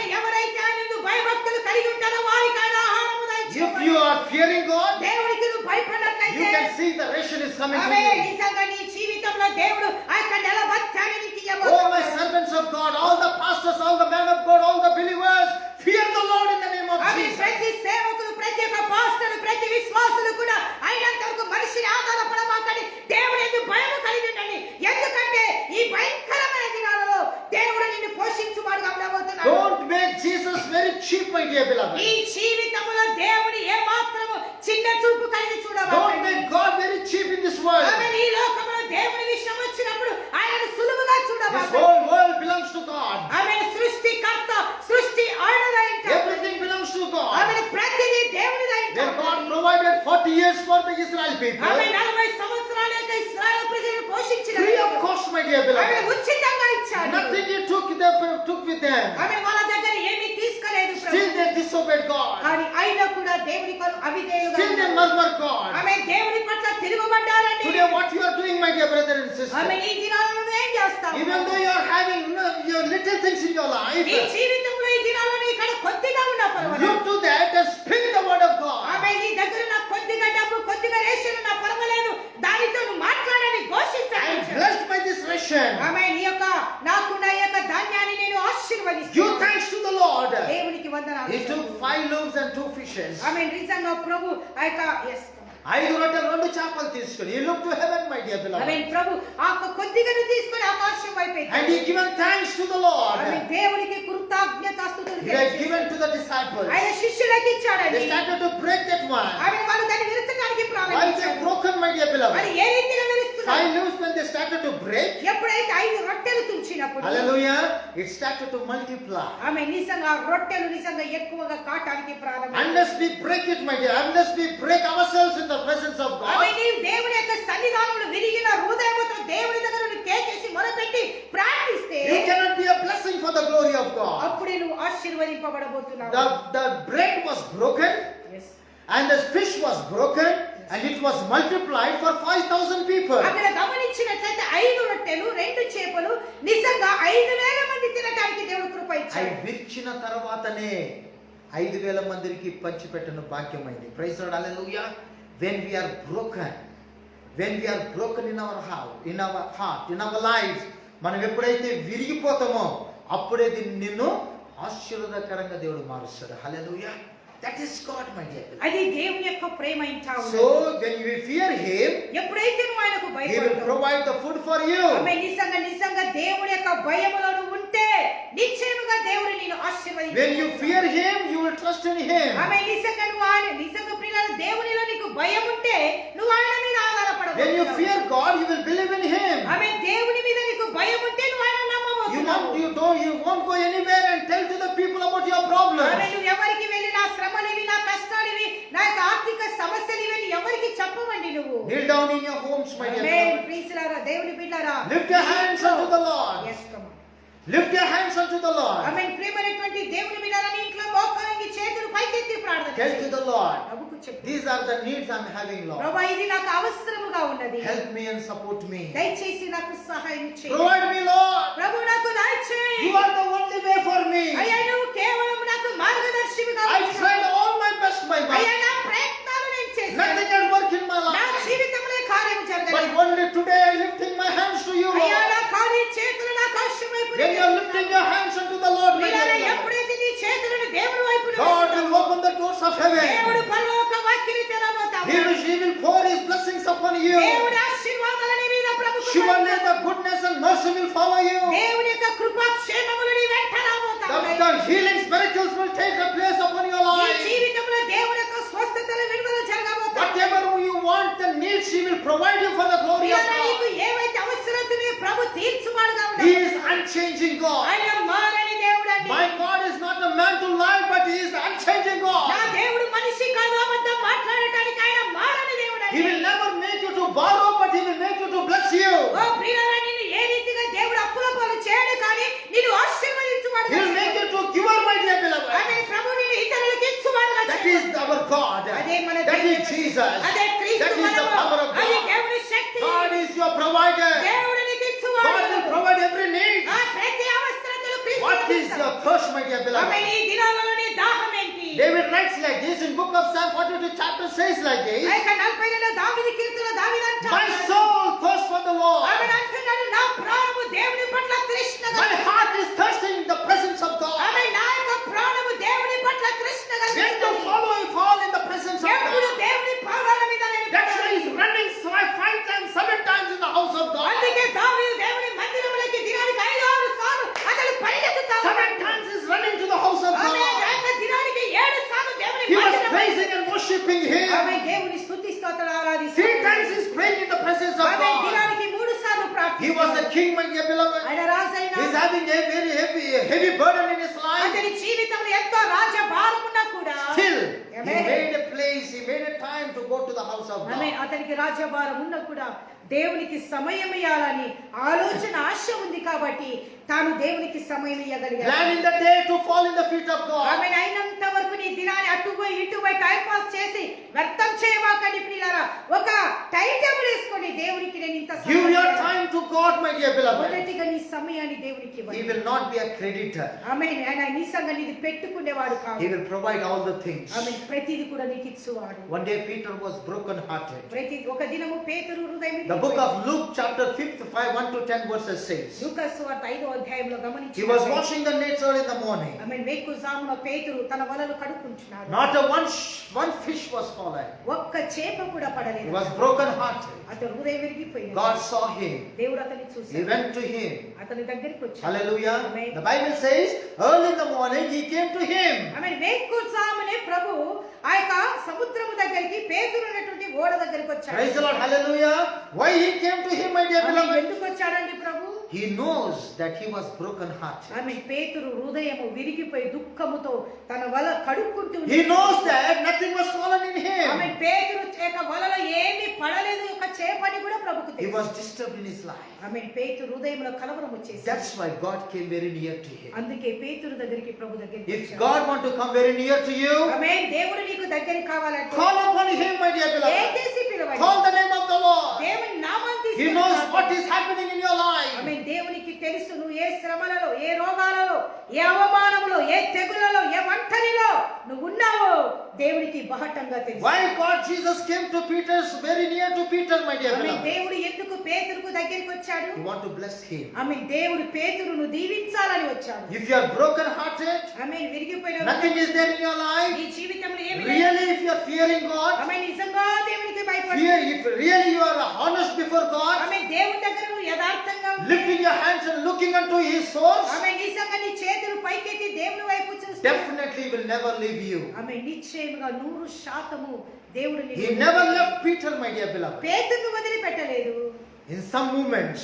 coming to ఆమె you. నిజంగా నీ జీవితంలో దేవుడు ఆ యొక్క నిలబెట్టాలని నీకు Oh, my ఇవ్వబోతున్నాడు. servants of God, all the pastors, all the men of God, all the believers, fear the Lord in the name of ఆమె Jesus. ప్రతి సేవకులు, ప్రతి ఒక్క పాస్టర్లు, ప్రతి విశ్వాసులు కూడా అయినంత వరకు మనిషిని ఆధారపడమాకండి, దేవుని యందు భయము కలిగి ఉండండి. ఎందుకంటే ఈ భయంకరమైన దినాలలో దేవుడు నిన్ను పోషించువాడుగా ఉండబోతున్నాడు. Don't make Jesus very cheap, my dear beloved. ఈ జీవితంలో దేవుని ఏ మాత్రము చిన్న చూపు కలిగి Don't చూడవద్దు. make God very cheap in this world. ఆమె ఈ లోకంలో దేవుని విషయం వచ్చినప్పుడు ఆయనను సులువుగా This చూడవద్దు. whole world belongs to God. ఆమె సృష్టికర్త, సృష్టి ఆయనదై ఉంటాడు. Everything belongs to God. ఆమె ప్రతిదీ దేవునిదై When ఉంటాడు. God provided 40 years for the Israel people, ఆమె 40 సంవత్సరాల యొక్క ఇశ్రాయేలు ప్రజలను పోషించిన free of cost, my dear ఆమె beloved. ఉచితంగా ఇచ్చాడు. Nothing he took with them. ఆమె వాళ్ళ దగ్గర ఏమీ తీసుకోలేదు ప్రభు. Still they disobeyed God. కానీ అయినా కూడా దేవుని కొరకు అవిధేయులుగా Still they ఉన్నారు. murmur God. ఆమె దేవుని పట్ల తిరుగుబడ్డారండి. Today what you are doing, my dear brother and ఆమె sister, ఈ దినాలలో నువ్వేం చేస్తావు? even though you are having your little things in your life, నీ జీవితంలో ఈ దినాలలో ఇక్కడ కొద్దిగా ఉన్నా పర్వాలేదు. look to that and speak the word of God. ఆమె నీ దగ్గర నా కొద్దిగా డబ్బు, కొద్దిగా రేషన్ నా పర్వాలేదు, దానితో నువ్వు మాట్లాడని I am ఘోషించాలి. blessed by this ration. ఆమె నీ యొక్క నాకున్న ఈ యొక్క ధాన్యాన్ని నేను Give ఆశీర్వదిస్తాను. thanks to the Lord. దేవునికి వందనాలు. He took 5 loaves and 2 fishes. ఆమె నిజంగా ప్రభు ఆ యొక్క yes. 5 రొట్టెలు 2 చేపలు తీసుకొని, he looked to heaven, my dear ఆమె beloved, ప్రభు ఆ కొద్దిగాను తీసుకొని ఆకాశం వైపు and ఎత్తాడు. he given thanks to the ఆమె Lord. దేవునికి కృతజ్ఞతాస్తుతులు He had తెలియజేశాడు. given to the disciples. ఆయన శిష్యులకు ఇచ్చాడండి. They started to break that one. ఆమె వాళ్ళు దాన్ని విరచడానికి Why they ప్రారంభించారు. broken, my dear అది beloved? ఏ రీతిగా విరుస్తున్నారు? 5 loaves when they started to break, ఎప్పుడైతే 5 రొట్టెలు తుంచినప్పుడు hallelujah, it started to multiply. ఆమె నిజంగా రొట్టెలు నిజంగా ఎక్కువగా కాటానికి ప్రారంభించారు. Unless we break it, my dear, unless we break ourselves in the presence of ఆమె God, నీవు దేవుని యొక్క సన్నిధానంలో విరిగిన హృదయంతో దేవుని దగ్గర నువ్వు కేకేసి మొరపెట్టి ప్రార్థిస్తే you cannot be a blessing for the glory of God. అప్పుడే నువ్వు ఆశీర్వదింపబడబోతున్నావు. The bread was broken, Yes. and the fish was broken, and it was multiplied for 5,000 people. అక్కడ గమనించినట్లయితే 5 రొట్టెలు 2 చేపలు నిజంగా 5,000 మంది తినడానికి దేవుడు కృప అవి ఇచ్చాడు. విరిచిన తర్వాతనే 5,000 మందికి పంచిపెట్టను భాగ్యమైంది. Praise Lord, hallelujah. When we are broken in our heart, in our lives, మనం ఎప్పుడైతే విరిగిపోతామో అప్పుడే నిన్ను ఆశీర్వాదకరంగా దేవుడు మారుస్తాడు. హల్లెలూయా. That is God, my dear beloved. అది దేవుని యొక్క ప్రేమ ఇంటావు. So when you fear him, ఎప్పుడైతే నువ్వు ఆయనకు he will భయపడతావు, provide the food for you. ఆమె నిజంగా దేవుని యొక్క భయములో నువ్వు ఉంటే నిశ్చయముగా దేవుడు నిన్ను When you ఆశీర్వదిస్తాడు. fear him, you will trust in him. ఆమె నువ్వు ఆయన ప్రియులారా దేవునిలో నీకు భయం ఉంటే నువ్వు ఆయన మీద ఆధారపడవు. When you fear God, you will believe in him. ఆమె దేవుని మీద నీకు భయం ఉంటే నువ్వు ఆయన నమ్మబోతున్నావు. You won't go anywhere and tell to the people about your problems. ఆమె నువ్వు ఎవరికి వెళ్ళి నా శ్రమలివి, నా కష్టాలివి, నా యొక్క ఆర్థిక సమస్యలివి అని ఎవరికి చెప్పవండి నువ్వు. Kneel down in your homes, my dear amen. beloved. ప్రియులారా దేవుని బిడ్డలారా Lift your hands unto the Lord. Yes, come on. Lift your hands unto the Lord. ఆమేన్. ప్రియమైనటువంటి దేవుని బిడ్డలారా నీ ఇంట్లో మోకాలింగి చేతులు పైకెత్తి ప్రార్థన Tell to the Lord, ప్రభువుకు చెప్పు. these are the needs I'm having, Lord. ప్రభువా ఇది నాకు అవసరముగా ఉన్నది. Help me and support me. దయచేసి నాకు సహాయం చేయి. Provide me, Lord. ప్రభు నాకు దయచేయి. You are the only way for me. అయ్యా నువ్వు కేవలం నాకు మార్గదర్శివిగా I tried all my best, my అయ్యా God. నా ప్రయత్నాలు నేను చేశాను. Nothing can work in my నా life. జీవితంలో కార్యం But జరగలేదు. only today I lifting my hands to you, అయ్యా Lord. నా ఖాళీ చేతులు నా ఆకాశం వైపు When you are lifting your hands unto the Lord, my ప్రియులారా, dear beloved, ఎప్పుడైతే నీ చేతులను దేవుని వైపు God will open the doors of దేవుడు heaven. పరలోక వాకిలి తెరవబోతాడు. He will pour his blessings upon you. దేవుడి ఆశీర్వాదాలు నీ మీద ప్రభువుకు Surely the goodness and mercy will follow you. దేవుని యొక్క కృపాక్షేమములు నీ వెంట రాబోతాయి. The healings, miracles will take a place upon your నీ life. జీవితంలో దేవుని యొక్క స్వస్థతలు విడుదల జరగబోతాయి. Whatever you want and need, He will provide you for the glory of ప్రియులారా, నీకు God. ఏవైతే అవసరతనే ప్రభు తీర్చువాడుగా He ఉన్నాడు. is unchanging God. ఆయన మారని దేవుడండి. My God is not a man to lie, but He is unchanging నా God. దేవుడు మనిషి కాదు, అబద్ధం మాట్లాడటానికి ఆయన మారని దేవుడండి. He will never make you to borrow, but He will make you to bless you. ఓ ప్రియులారా, నిన్ను ఏ రీతిగా దేవుడు అప్పుల పాలు చేయడు, కానీ నిన్ను ఆశీర్వదించువాడు. He will make you to giver, my dear beloved. ఆమె ప్రభు నిన్ను ఇతరులకు ఇచ్చువాడుగా That చేస్తాడు. is our God. అదే మన That దేవుడు. is Jesus. అదే క్రీస్తు That is the మనము. power of అది God. దేవుని శక్తి. God is your provider. దేవుడు నీకు ఇచ్చువాడు. God will provide every need. ఆ ప్రతి అవసరతలు క్రీస్తు What is ఇస్తాడు. your thirst, my dear ఆమె beloved? ఈ దినాలలో నీ దాహం ఏంటి? David writes like this in book of Psalm 42 chapter says like this. ఆ యొక్క 40లో దావీదు కీర్తనలో దావీదు అంటాడు, My soul thirsts for the Lord. ఆమె అంటున్నాడు, నా ప్రాణము దేవుని పట్ల తృష్ణగా My heart is thirsting in the presence of God. ఆమె నా యొక్క ప్రాణము దేవుని పట్ల తృష్ణగా When to follow if all in the presence of ఎప్పుడు God. దేవుని పాదాల మీద నేను That's why he's running 5 times, 7 times in the house of God. అందుకే దావీదు దేవుని మందిరములోకి దినానికి 5-6 సార్లు అతడు పరిగెత్తుతా 7 times he's running to the house of ఆమె God. యొక్క దినానికి 7 సార్లు దేవుని He was మందిరములోకి praising and worshiping ఆమె him. దేవుని స్తుతిస్తూ అతడు 3 ఆరాధిస్తాడు. times he's praying in the presence of ఆమె God. దినానికి 3 సార్లు He ప్రార్థిస్తాడు. was a king, my dear beloved. ఆయన రాజైన He's having a very heavy burden in his life. అతని జీవితంలో ఎంతో రాజభారం ఉన్నా కూడా Still, he Amen. made a place, he made a time to go to the house of ఆమె God. అతనికి రాజభారం ఉన్నా కూడా దేవునికి సమయం ఇవ్వాలని ఆలోచన ఆశ ఉంది కాబట్టి తాను దేవునికి సమయం ఇవ్వగలిగాడు. Plan in the day to fall in the feet of God. ఆమె అయినంత వరకు నీ దినాన్ని అటుపోయి ఇటుపోయి టైం పాస్ చేసి వ్యర్థం చేయవాకండి ప్రియులారా. ఒక టైం టేబుల్ వేసుకోండి, దేవునికి నేను ఇంత Give సమయం your ఇవ్వాలి. time to God, my dear beloved. మొదటిగా నీ సమయాన్ని దేవునికి He ఇవ్వండి. will not be a creditor. ఆమె ఆయన నిజంగా నీది పెట్టుకునేవాడు He కాదు. will provide all the things. ఆమె ప్రతిది కూడా నీకు ఇచ్చువాడు. One day Peter was broken hearted. ప్రతి ఒక దినము పేతురు హృదయం The book of Luke chapter 1 to 10 verses says. లూకా సువార్త 5వ అధ్యాయంలో గమనించి He was washing the nets early in the morning. ఆమె వేకుజామున పేతురు తన వలలు కడుక్కుంటున్నాడు. Not one fish was fallen. ఒక్క చేప కూడా He పడలేదు. was broken hearted. అతను హృదయం విరిగిపోయింది. God saw him. దేవుడు అతన్ని He చూశాడు. went to him. అతని దగ్గరికి వచ్చాడు. Hallelujah. Amen. The Bible says, early in the morning he came to him. ఆమె వేకుజామునే ప్రభు ఆ యొక్క సముద్రము దగ్గరికి పేతురు ఉన్నటువంటి ఓడ దగ్గరికి వచ్చాడు. Praise the Lord. Hallelujah. Why he came to him, my dear ఆమె beloved? ఎందుకు వచ్చాడండి ప్రభు? He knows that he was broken hearted. ఆమె పేతురు హృదయము విరిగిపోయి దుఃఖముతో తన వల కడుక్కుంటూ He knows that nothing was fallen in ఆమె him. పేతురు యొక్క వలలో ఏమీ పడలేదు, ఒక చేపని కూడా ప్రభుకు He తెలుసు. was disturbed in his life. ఆమె పేతురు హృదయంలో కలవరం వచ్చేసి That's why God came very near to him. అందుకే పేతురు దగ్గరికి ప్రభు దగ్గరికి If వచ్చాడు. God want to come very near to you, ఆమె దేవుడు నీకు దగ్గరికి కావాలంటే call upon him, my dear ఏం beloved. చేసి పిలవండి. Call the name of the Lord. దేవుని నామాన్ని He తీసుకొని knows రావాలి. what is happening in your life. ఆమె దేవునికి తెలుసు నువ్వు ఏ శ్రమలలో, ఏ రోగాలలో, ఏ అవమానంలో, ఏ తెగులలో, ఏ ఒంటరిలో నువ్వు ఉన్నావో దేవునికి బహటంగా తెలుసు. Why God Jesus came to Peter's very near to Peter, my dear ఆమె beloved. దేవుడు ఎందుకు పేతురుకు దగ్గరికి వచ్చాడు? You want to bless him. ఆమె దేవుడు పేతురును దీవించాలని వచ్చాడు. If you are broken hearted, ఆమె విరిగిపోయిన nothing is there in your life. నీ జీవితంలో ఏమి లేదు. Really, if you are fearing God, ఆమె నిజంగా దేవునికి భయపడి if really you are honest before God, ఆమె దేవుని దగ్గర నువ్వు యథార్థంగా ఉండి, lifting your hands and looking unto his source, ఆమె నిజంగా నీ చేతులు పైకెత్తి దేవుని వైపు చూస్తే definitely he will never leave you. ఆమె నిశ్చయముగా 100% దేవుడు He never left Peter, my dear beloved. పేతురును వదిలిపెట్టలేదు. In some moments,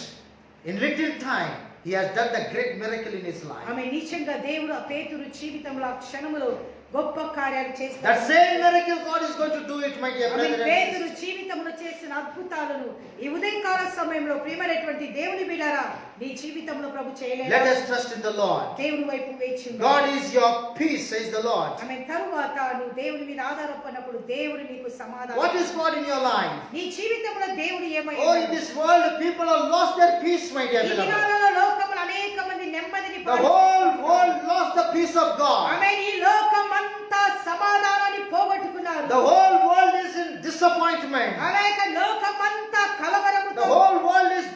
in little time, he has done the great miracle in his life. ఆమె నిశ్చయంగా దేవుడు ఆ పేతురు జీవితంలో ఆ క్షణములో గొప్ప కార్యాలు That చేస్తాడు. same miracle God is going to do it, my dear ఆమె brother and పేతురు sister. జీవితంలో చేసిన అద్భుతాలను ఈ ఉదయకాల సమయంలో ప్రియమైనటువంటి దేవుని బిడ్డలారా నీ జీవితంలో ప్రభు Let చేయలేదు. us trust in the Lord. దేవుని వైపు వేచి ఉండు. God is your peace, says the Lord. ఆమె తరువాత నువ్వు దేవుని మీద ఆధారపడినప్పుడు దేవుడు నీకు సమాధానం. What is God in your life? నీ జీవితంలో దేవుడు ఏమై Oh, in this world, people have lost their peace, my dear ఈ beloved. దినాలలో లోకములో అనేక మంది నెమ్మదిని The whole world lost the peace of God. ఆమె ఈ లోకమంతా సమాధానాన్ని పోగొట్టుకున్నారు. The whole world is in disappointment. అనేక లోకమంతా కలవరముతో The whole world is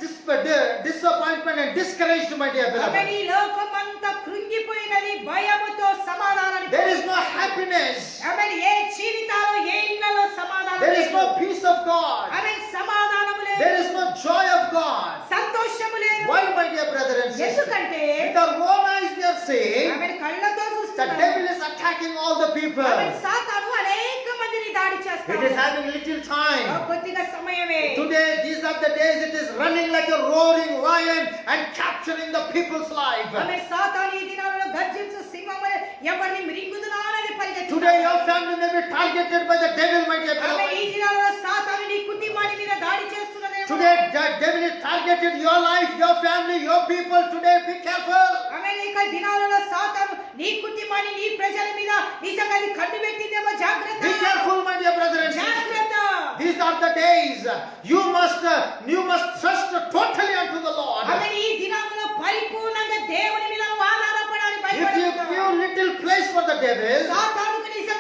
disappointment and discouraged, my dear ఆమె beloved. ఈ లోకమంతా కృంగిపోయినది, భయముతో సమాధానాన్ని There is no happiness. ఆమె ఏ జీవితాల్లో ఏ ఇళ్లలో సమాధానం There is లేదు. no peace of God. ఆమె సమాధానము లేదు, There is no joy of God. సంతోషము లేదు. Why, my dear brother and sister? ఎందుకంటే With our own eyes we are seeing ఆమె కళ్ళతో the చూస్తున్నారు. devil is attacking all the people. ఆమె సాతాను అనేక మందిని దాడి It is చేస్తాడు. having little time. కొద్దిగా సమయమే. Today, these are the days it is running like a roaring lion and capturing the people's life. ఆమె సాతాను ఈ దినాలలో గర్జించు సింహము ఎవరిని మృంగుదునా అనేది పరిగెత్తుతుంది. Today, your family may be targeted by the devil, my dear ఆమె ఈ beloved. దినాలలో సాతాను నీ కుటుంబాన్ని మీద దాడి చేస్తున్నదేమో. Today, the devil is targeted your life, your family, your people. Today, be careful. ఆమె ఈ దినాలలో సాతాను నీ కుటుంబాన్ని, నీ ప్రజల మీద నిజంగా అది కన్ను పెట్టిందేమో. జాగ్రత్త, Be careful, my dear brother and sister. జాగ్రత్త. These are the days you must trust totally unto the Lord. ఆమె ఈ దినాలలో పరిపూర్ణంగా దేవుని మీద ఆధారపడాలి. If you give little place for the devil, సాతానుకు నిజంగా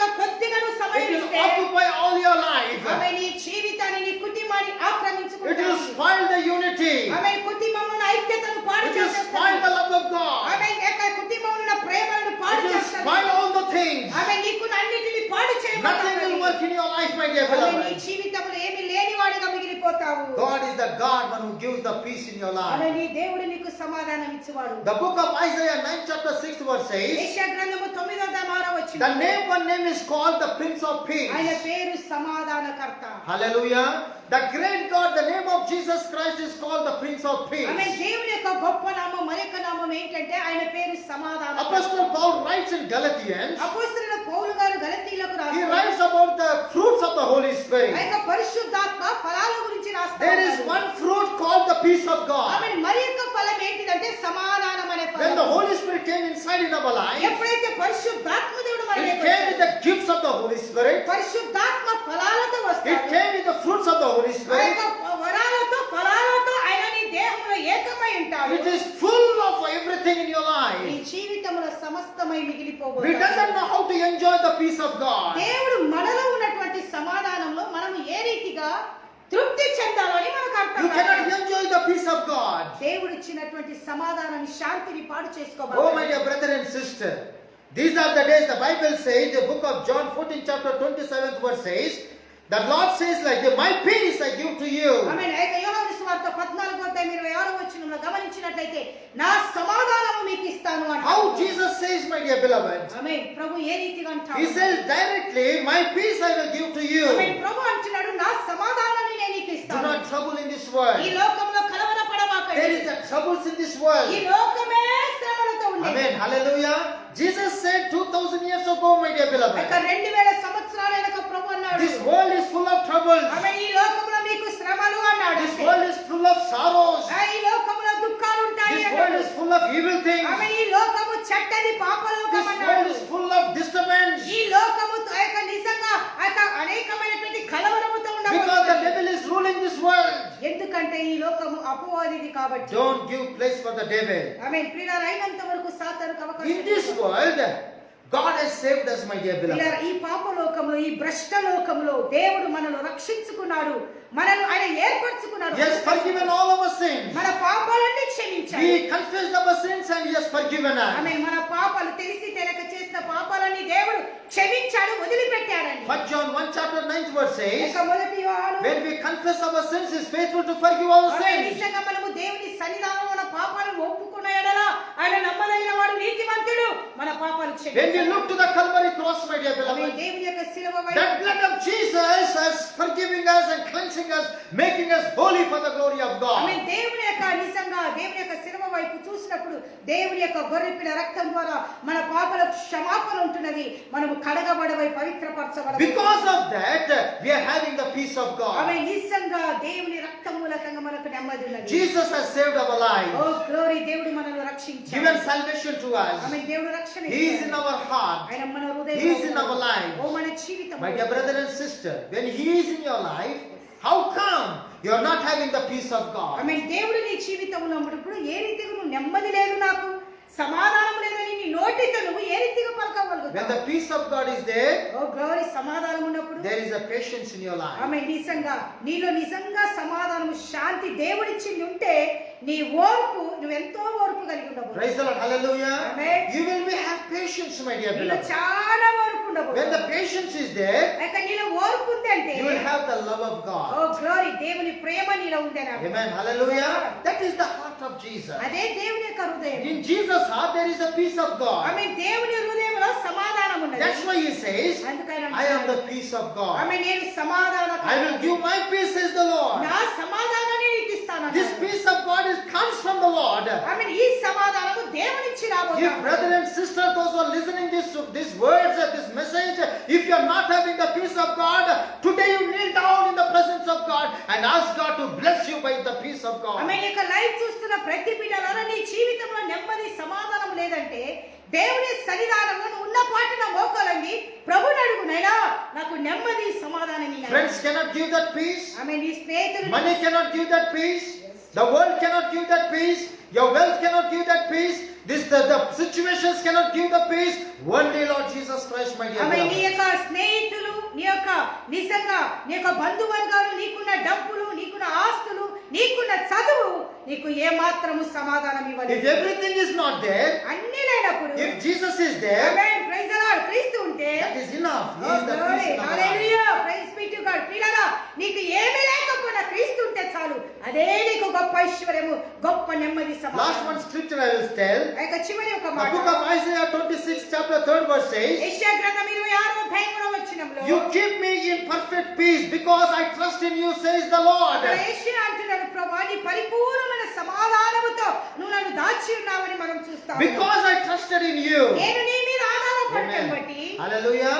సమయమిస్తే occupy all your life. ఆమె నీ జీవితాన్ని నీ కుటుంబాన్ని It will ఆక్రమించుకుంటుంది. spoil the unity. ఆమె కుటుంబంలో ఐక్యతను పాడు It will spoil చేస్తుంది. the love of God. ఆమె యొక్క కుటుంబంలో ప్రేమను పాడు It will చేస్తుంది. spoil all the things. ఆమె నీకున్న అన్నిటిని పాడు Nothing will చేయబోతుంది. work in your life, my dear ఆమె నీ beloved. జీవితంలో ఏమీ లేనివాడిగా మిగిలిపోతావు. God is the God one who gives the peace in your ఆమె life. నీ దేవుడు నీకు సమాధానం ఇచ్చేవాడు. The book of Isaiah 9 chapter 6 verse says, యెషయా గ్రంథము 9:6 one name is called the Prince of Peace. ఆయన పేరు సమాధానకర్త. Hallelujah. The great God, the name of Jesus Christ is called the Prince of Peace. ఆమె దేవుని యొక్క గొప్ప నామం మరొక నామం ఏంటంటే ఆయన పేరు సమాధానకర్త. Apostle Paul writes in Galatians, అపోస్తలుడైన పౌలు గారు గలతీయులకు he రాస్తారు. writes about the fruits of the Holy ఆ Spirit. యొక్క పరిశుద్ధాత్మ ఫలాల గురించి రాస్తారు. There is one fruit called the peace of God. ఆమె మరొక ఫలం ఏంటిదంటే సమాధానం అనే When the ఫలం. Holy Spirit came inside in our life, ఎప్పుడైతే పరిశుద్ధాత్మ దేవుడు మన it came with the gifts of the Holy Spirit. పరిశుద్ధాత్మ ఫలాలతో It వస్తాడు. came with the fruits of the Holy ఆ Spirit. యొక్క వరాలతో ఫలాలతో ఆయన నీ దేహంలో ఏకమై ఉంటాడు. It is full of everything in your నీ life. జీవితంలో సమస్తమై We మిగిలిపోబోతుంది. doesn't know how to enjoy the peace of God. దేవుడు మనలో ఉన్నటువంటి సమాధానంలో మనం ఏ రీతిగా తృప్తి చెందాలని మనకు అర్థం You cannot కావాలి. enjoy the peace of God. దేవుడు ఇచ్చినటువంటి సమాధానాన్ని శాంతిని పాడు Oh, my చేసుకోవాలి. dear brother and sister, these are the days the Bible says, the book of John 14 chapter 27th verse says, the Lord says like this, my peace I give to you. ఆమేన్. యోహాను సువార్త 14:26 గమనించినట్లయితే నా సమాధానము మీకు ఇస్తాను అంటాడు. How Jesus says, my dear beloved? ఆమేన్. ప్రభు ఏ రీతిగా అంటాడు? He says directly, my peace I will give to you. ఆమేన్. ప్రభు అంటున్నాడు నా సమాధానాన్ని నేను నీకు Do ఇస్తాను. not trouble in this ఈ world. లోకంలో కలవరపడమాకండి. There is the troubles in this ఈ world. లోకమే శ్రమలతో ఉండేది. Amen. Hallelujah. Jesus said 2000 years ago, my dear ఒక beloved, 2000 సంవత్సరాల వెనక ప్రభు అన్నాడు. this world is full of troubles. ఆమేన్. ఈ లోకంలో మీకు శ్రమలు అన్నాడు. This world is full of sorrows. ఈ లోకంలో దుఃఖాలు ఉంటాయి This world అన్నాడు. is full of evil things. ఆమేన్. ఈ లోకము చెడ్డది పాపలోకం This అన్నాడు. world is full of disturbance. ఈ లోకము నిజంగా అనేకమైనటువంటి కలవరముతో Because the ఉండబోతుంది. devil is ruling this world. ఎందుకంటే ఈ లోకము అపవాదిది కాబట్టి. Don't give place for the devil. ఆమేన్. ప్రియులారా, అయినంత వరకు సాతానుకు అవకాశం In this world, God has saved us, my dear beloved. ప్రియులారా, ఈ పాప లోకంలో, ఈ భ్రష్ట లోకంలో దేవుడు మనల్ని రక్షించుకున్నాడు. మనల్ని ఆయన ఏర్పరచుకున్నాడు. He has forgiven all our sins. మన పాపాలన్నీ క్షమించాడు. We confessed our sins and He has forgiven us. ఆమేన్. మన పాపాలు తెలిసి తెలియక చేసిన పాపాలన్నీ దేవుడు క్షమించాడు, వదిలిపెట్టాడండి. 1 John 1 chapter 9 verse says, ఇక మొదటి యోహాను, when we confess our sins, He is faithful to forgive our amen, sins. నిజంగా మనము దేవుని సన్నిధానంలో మన పాపాలను ఒప్పుకున్న ఎడల ఆయన నమ్మదగిన వాడు, నీతిమంతుడు, మన పాపాలు When we క్షమించాడు. look to the Calvary cross, my dear amen. beloved, దేవుని యొక్క శిలువ వైపు that blood of Jesus is forgiving us and cleansing us, making us holy for the glory of God. ఆమేన్. దేవుని యొక్క నిజంగా దేవుని యొక్క శిలువ వైపు చూసినప్పుడు దేవుని యొక్క గొర్రెపిల్ల రక్తం ద్వారా మన పాపల క్షమాపణ ఉంటున్నది. మనము కడగబడవై పవిత్రపరచబడవై. Because of that, we are having the peace of God. ఆమేన్. నిజంగా దేవుని రక్తం మూలకంగా మనకు నెమ్మది ఉన్నది. Jesus has saved our oh life, glory, దేవుడు మనల్ని రక్షించాడు. given salvation to us. ఆమేన్. దేవుడు రక్షణ He is in ఇచ్చాడు. our heart. ఆయన మన He హృదయంలో is in our ఉన్నాడు. life. ఓ మన జీవితం. My dear brother and sister, when He is in your life, how come you are not having the peace of God? ఆమేన్. దేవుడు నీ జీవితంలో ఉన్నప్పుడు ఏ రీతిగా నువ్వు నెమ్మది లేదు, నాకు సమాధానం లేదని నీ నోటితో నువ్వు ఏ రీతిగా When పలకగలుగుతావు? the peace of God is there, oh glory, సమాధానం ఉన్నప్పుడు there is a patience in your life. ఆమె నిజంగా నీలో నిజంగా సమాధానము, శాంతి దేవుడిచ్చింది ఉంటే నీ ఓర్పు, నువ్వెంతో ఓర్పు కలిగి ఉండవు. Praise the Lord. Hallelujah. Amen. You will be have patience, my dear నీలో beloved. చాలా ఓర్పు ఉండవు. When the patience is there, అయితే నీలో ఓర్పు ఉంది అంటే you will have the love of oh God. Glory, దేవుని ప్రేమ నీలో ఉంది నాకు. Amen. Hallelujah. That is the heart of Jesus. అదే దేవుని యొక్క హృదయం. In Jesus' heart, there is a peace of God. ఆమె దేవుని హృదయంలో సమాధానం ఉన్నది. That's why He says, అందుకని I am the peace of God. ఆమె నేను సమాధానం, I will give my peace, says the Lord. నా సమాధానాన్ని నీకు ఇస్తాను. This peace of God comes from the Lord. ఆమె ఈ సమాధానము దేవునిచ్చి If రాబోతుంది. brother and sister, those who are listening these words, this message, if you are not having the peace of God, today you kneel down in the presence of God and ask God to bless you by the peace of God. ఆమె యొక్క లైవ్ చూస్తున్న ప్రతి బిడ్డలారా, నీ జీవితంలో నెమ్మది, సమాధానం లేదంటే దేవుని సన్నిధానంలో నువ్వు ఉన్న పాటున మోకాలండి ప్రభుని అడుగు, నైనా నాకు నెమ్మది, సమాధానం ఇయ్యి. Friends cannot give that peace. ఆమె నీ స్నేహితులు, Money cannot give that peace. The world cannot give that peace. Your wealth cannot give that peace. The situations cannot give the peace. Only Lord Jesus Christ, my dear ఆమె నీ beloved. యొక్క స్నేహితులు, నీ యొక్క నిజంగా నీ యొక్క బంధువర్గాలు, నీకున్న డబ్బులు, నీకున్న ఆస్తులు, నీకున్న చదువు నీకు ఏ మాత్రము సమాధానం If ఇవ్వలేదు. everything is not there, అన్ని లేనప్పుడు if Jesus is there, amen, praise the Lord, క్రీస్తు ఉంటే that is enough. He is the peace in our life. Hallelujah, praise be to God. ప్రియులారా, నీకు ఏమీ లేకపోయినా క్రీస్తు ఉంటే చాలు, అదే నీకు గొప్ప ఐశ్వర్యము, గొప్ప నెమ్మది Last సమాధానం. one scripture I will tell. ఆ యొక్క చివరి ఒక The మాట book of Isaiah 26 chapter 3 verse says, యెషయా గ్రంథం 26వ వచనంలో You keep me in perfect peace because I trust in you, says the Lord. అక్కడ యెషయా అంటున్నాడు, ప్రభువా నీ పరిపూర్ణమైన సమాధానముతో నువ్వు నన్ను దాచి ఉన్నావని మనం చూస్తాము. Because I trusted in you. నేను నీ మీద ఆధారపడటం Amen. బట్టి, Hallelujah.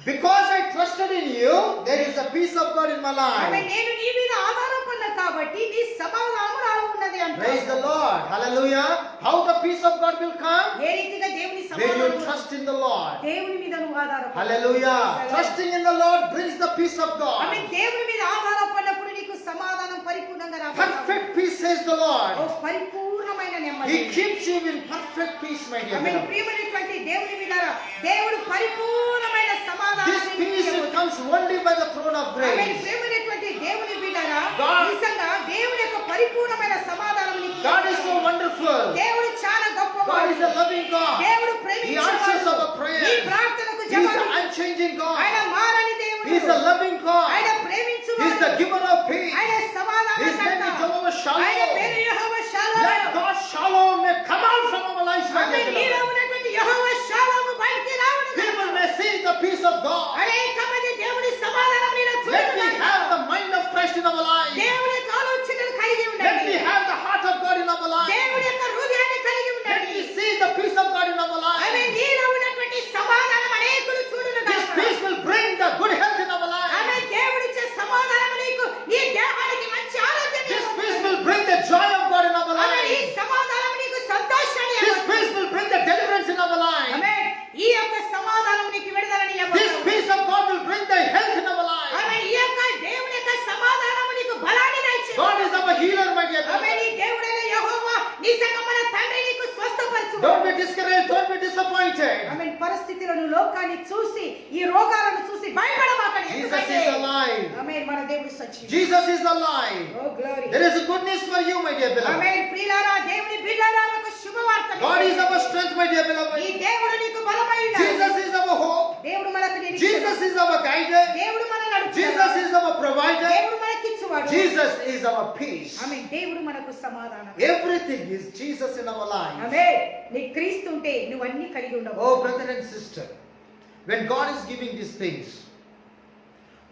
Because I trusted in you, there is a peace of God in my ఆమె life. నేను నీ మీద ఆధారపడిన కాబట్టి నీ సమాధానము నాలో ఉన్నది Praise the అంటాడు. Lord. Hallelujah. How the peace of God will come? ఏ రీతిగా దేవుని When you సమాధానం, trust in the Lord. దేవుని మీద నువ్వు ఆధారపడు. Hallelujah. Trusting in the Lord brings the peace of ఆమె God. దేవుని మీద ఆధారపడినప్పుడు నీకు సమాధానం పరిపూర్ణంగా రావాలి. Perfect peace, says the oh Lord. పరిపూర్ణమైన నెమ్మది. He keeps you in perfect peace, my dear ఆమె beloved. ప్రియమైనటువంటి దేవుని వినారా, దేవుడు పరిపూర్ణమైన This సమాధానాన్ని peace it ఇవ్వబోతున్నాడు. comes only by the throne of ఆమె grace. ప్రియమైనటువంటి దేవుని వినారా, God- నిజంగా దేవుని యొక్క పరిపూర్ణమైన సమాధానం నీకు God is so wonderful. దేవుడు చాలా God గొప్పవాడు. is a loving God. దేవుడు He ప్రేమించేవాడు. answers our prayer. నీ ప్రార్థనకు He is జవాబు an unchanging ఆయన God. మారని దేవుడు. He is a loving ఆయన God. ప్రేమించువాడు. He is the giver of peace. ఆయన సమాధానం His name is Jehovah Shalom. ఆయన పేరు యెహోవా shalom. Let God Shalom may come out from our lives, my ఆమె dear నీలో beloved. ఉన్నటువంటి యెహోవా షాలోమ్ బయటికి రావడం People may see the peace of God. అనేక మంది దేవుని సమాధానం నీలో Let me చూస్తున్నారు. have the mind of Christ in our lives. దేవుని యొక్క ఆలోచనలు కలిగి Let ఉండండి. me have the heart of God in our lives. దేవుని యొక్క హృదయాన్ని కలిగి Let ఉండండి. me see the peace of God in our ఆమె lives. నీలో ఉన్నటువంటి సమాధానం అనేకులు చూడును This గాక. peace will bring the good health in our ఆమె lives. దేవుడిచ్చే సమాధానం నీకు నీ దేహానికి మంచి ఆరోగ్యం This ఇవ్వబోతుంది. peace will bring the joy of God in our ఆమె ఈ lives. సమాధానం నీకు సంతోషాన్ని This ఇవ్వబోతుంది. peace will bring the deliverance in our lives. ఆమె ఈ యొక్క సమాధానం నీకు విడుదలని This ఇవ్వబోతుంది. peace of God will bring the health in our lives. ఆమె ఈ యొక్క దేవుని యొక్క సమాధానం నీకు బలాన్ని దయచేస్తుంది. God is our healer, my dear ఆమె beloved. నీ దేవుడైన యెహోవా నిజంగా మన తండ్రి నీకు స్వస్థపరచును. Don't be discouraged, don't be disappointed. ఆమె పరిస్థితులను, లోకాన్ని చూసి, ఈ రోగాలను చూసి భయపడమాకండి. Jesus is alive. ఆమె మన దేవుడు సత్యం. Jesus is alive. Oh glory. There is a good news for you, my dear beloved. ఆమె ప్రియులారా, దేవుని బిడ్డలారా, ఒక శుభవార్త. God is our strength, my dear ఈ beloved. దేవుడు నీకు బలమై ఉన్నాడు. Jesus is our hope. దేవుడు మనకు నిరీక్షణ. Jesus is our guide. దేవుడు మన నడుపుతాడు. Jesus is our provider. దేవుడు మనకిచ్చువాడు. Jesus is our peace. ఆమె దేవుడు మనకు సమాధానం. Everything is Jesus in our life. ఆమె నీ క్రీస్తు ఉంటే నువ్వు అన్ని కలిగి ఉండవు. Oh, brother and sister, when God is giving these things,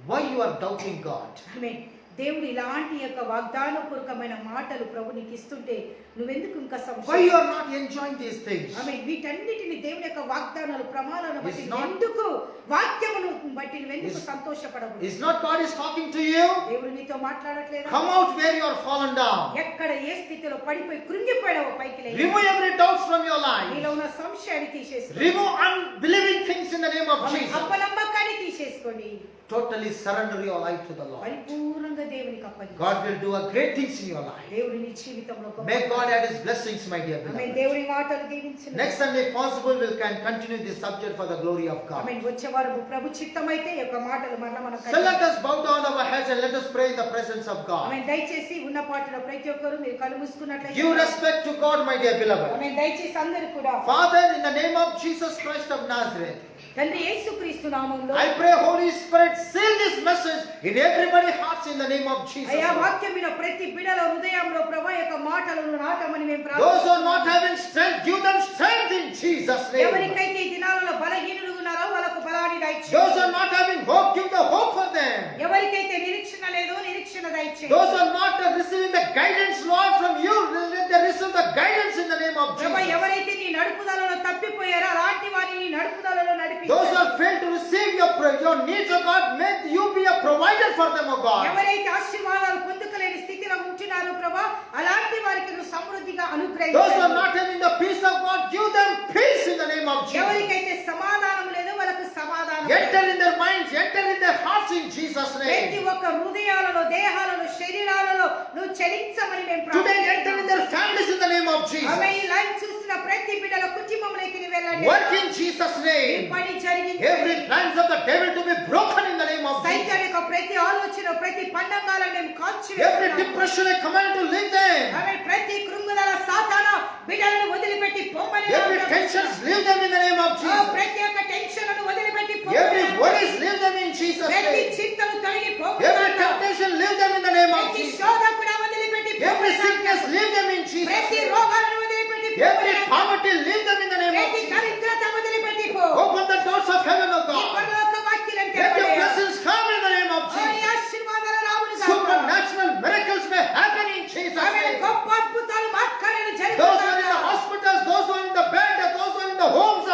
why you are doubting God? ఆమె దేవుడు ఇలాంటి యొక్క వాగ్దానపూర్వకమైన మాటలు ప్రభు నీకు ఇస్తుంటే నువ్వెందుకు ఇంకా Why సంశయం? you are not enjoying these things? ఆమె వీటన్నిటిని దేవుని యొక్క వాగ్దానాలు, ప్రమాణాలను బట్టి It's not- ఎందుకు, వాక్యమును బట్టి నువ్వెందుకు It's- సంతోషపడవు? Is not God is talking to you? దేవుడు నీతో మాట్లాడట్లేదా? Come out where you are fallen down. ఎక్కడ ఏ స్థితిలో పడిపోయి కృంగిపోయావో పైకి లేచి, Remove every doubt from your life. నీలో ఉన్న సంశయాన్ని తీసేసుకోండి. Remove unbelieving things in the name of ఆమె Jesus. అపనమ్మకాన్ని తీసేసుకోండి. Totally surrender your life to the Lord. పరిపూర్ణంగా దేవునికి అప్పగించు. God will do a great things in your life. దేవుడు నీ జీవితంలో గొప్ప- May God add His blessings, my dear ఆమె beloved. దేవుని మాటలు దీవించును. Next Sunday, if possible, we can continue this subject for the glory of God. ఆమె వచ్చే వారు ప్రభు చిత్తమైతే ఈ యొక్క మాటలు మరలా మనం So let us bow down our heads and let us pray in the presence of God. ఆమె దయచేసి ఉన్న పాటలో ప్రతి ఒక్కరు మీరు కళ్ళు మూసుకున్నట్లయితే Give respect to God, my dear beloved. ఆమె దయచేసి అందరూ కూడా Father, in the name of Jesus Christ of Nazareth, తండ్రి యేసుక్రీస్తు నామములో I pray, Holy Spirit, seal this message in everybody's hearts in the name of Jesus. అయ్యా వాక్యం మీద ప్రతి బిడ్డల హృదయంలో ప్రభు యొక్క మాటలను నాటమని మేము Those who are ప్రార్థిస్తున్నాము. not having strength, give them strength in Jesus' name. ఎవరికైతే ఈ దినాలలో బలహీనులు ఉన్నారో వాళ్ళకు బలాన్ని దయచేయండి. Those who are not having hope, give the hope for them. ఎవరికైతే నిరీక్షణ లేదో నిరీక్షణ దయచేయండి. Those who are not receiving the guidance, Lord, from you, let them receive the guidance in the name of Prabhu Jesus. ఎవరైతే నీ నడుపుదలలో తప్పిపోయారో అలాంటి వారిని నీ నడుపుదలలో నడిపించండి. Those who have failed to receive your needs, O God, may you be a provider for them, O God. ఎవరైతే ఆశీర్వాదాలు పొందుకోలేని స్థితిలో ఉంటున్నారో ప్రభా అలాంటి వారికి నువ్వు సమృద్ధిగా Those who are అనుగ్రహించండి. not having the peace of God, give them peace in the name of Jesus. ఎవరికైతే సమాధానం లేదో వాళ్ళకు సమాధానం Enter in their minds, enter in their hearts in Jesus' ప్రతి name. ఒక్క హృదయాలలో, దేహాలలో, శరీరాలలో నువ్వు చలించమని మేము Today enter in their families in the name of Jesus. ఆమె ఈ లైవ్ చూస్తున్న ప్రతి బిడ్డల కుటుంబంలోకి నువ్వు వెళ్ళండి. Work in Jesus' ఈ name. పని జరిగించండి. Every plans of the devil to be broken in the name of Jesus. సైతాన్ యొక్క ప్రతి ఆలోచన, ప్రతి పండంగాలను మేము Every కాల్చివేస్తున్నాము. depression I command to leave them. ఆమె ప్రతి కృంగుదల సాతాను బిడ్డలను వదిలిపెట్టి పోమని Every tensions leave them in the name of Jesus. ప్రతి ఒక్క టెన్షన్ను వదిలిపెట్టి Every పోమని worries leave them in Jesus' ప్రతి name. చింతలు తొలగి Every పోమని temptation leave them in the name of ప్రతి Jesus. శోధ కూడా వదిలిపెట్టి Every పోమని sickness leave them in Jesus' ప్రతి name. రోగాలను వదిలిపెట్టి Every పోమని poverty leave them in the name of ప్రతి Jesus. దరిద్రత వదిలిపెట్టి పో. Open the doors of heaven, O ఈ God. పరలోక వాక్యాలను Let your తెరవయ్యా. blessings come in the name of ఈ Jesus. ఆశీర్వాదాలు రావును గాక. Supernatural miracles may happen in Jesus' ఆమె name. గొప్ప అద్భుతాలు మాట్లాడని Those who are in the జరుగును. hospitals, those who are in the bed, those who are in the homes,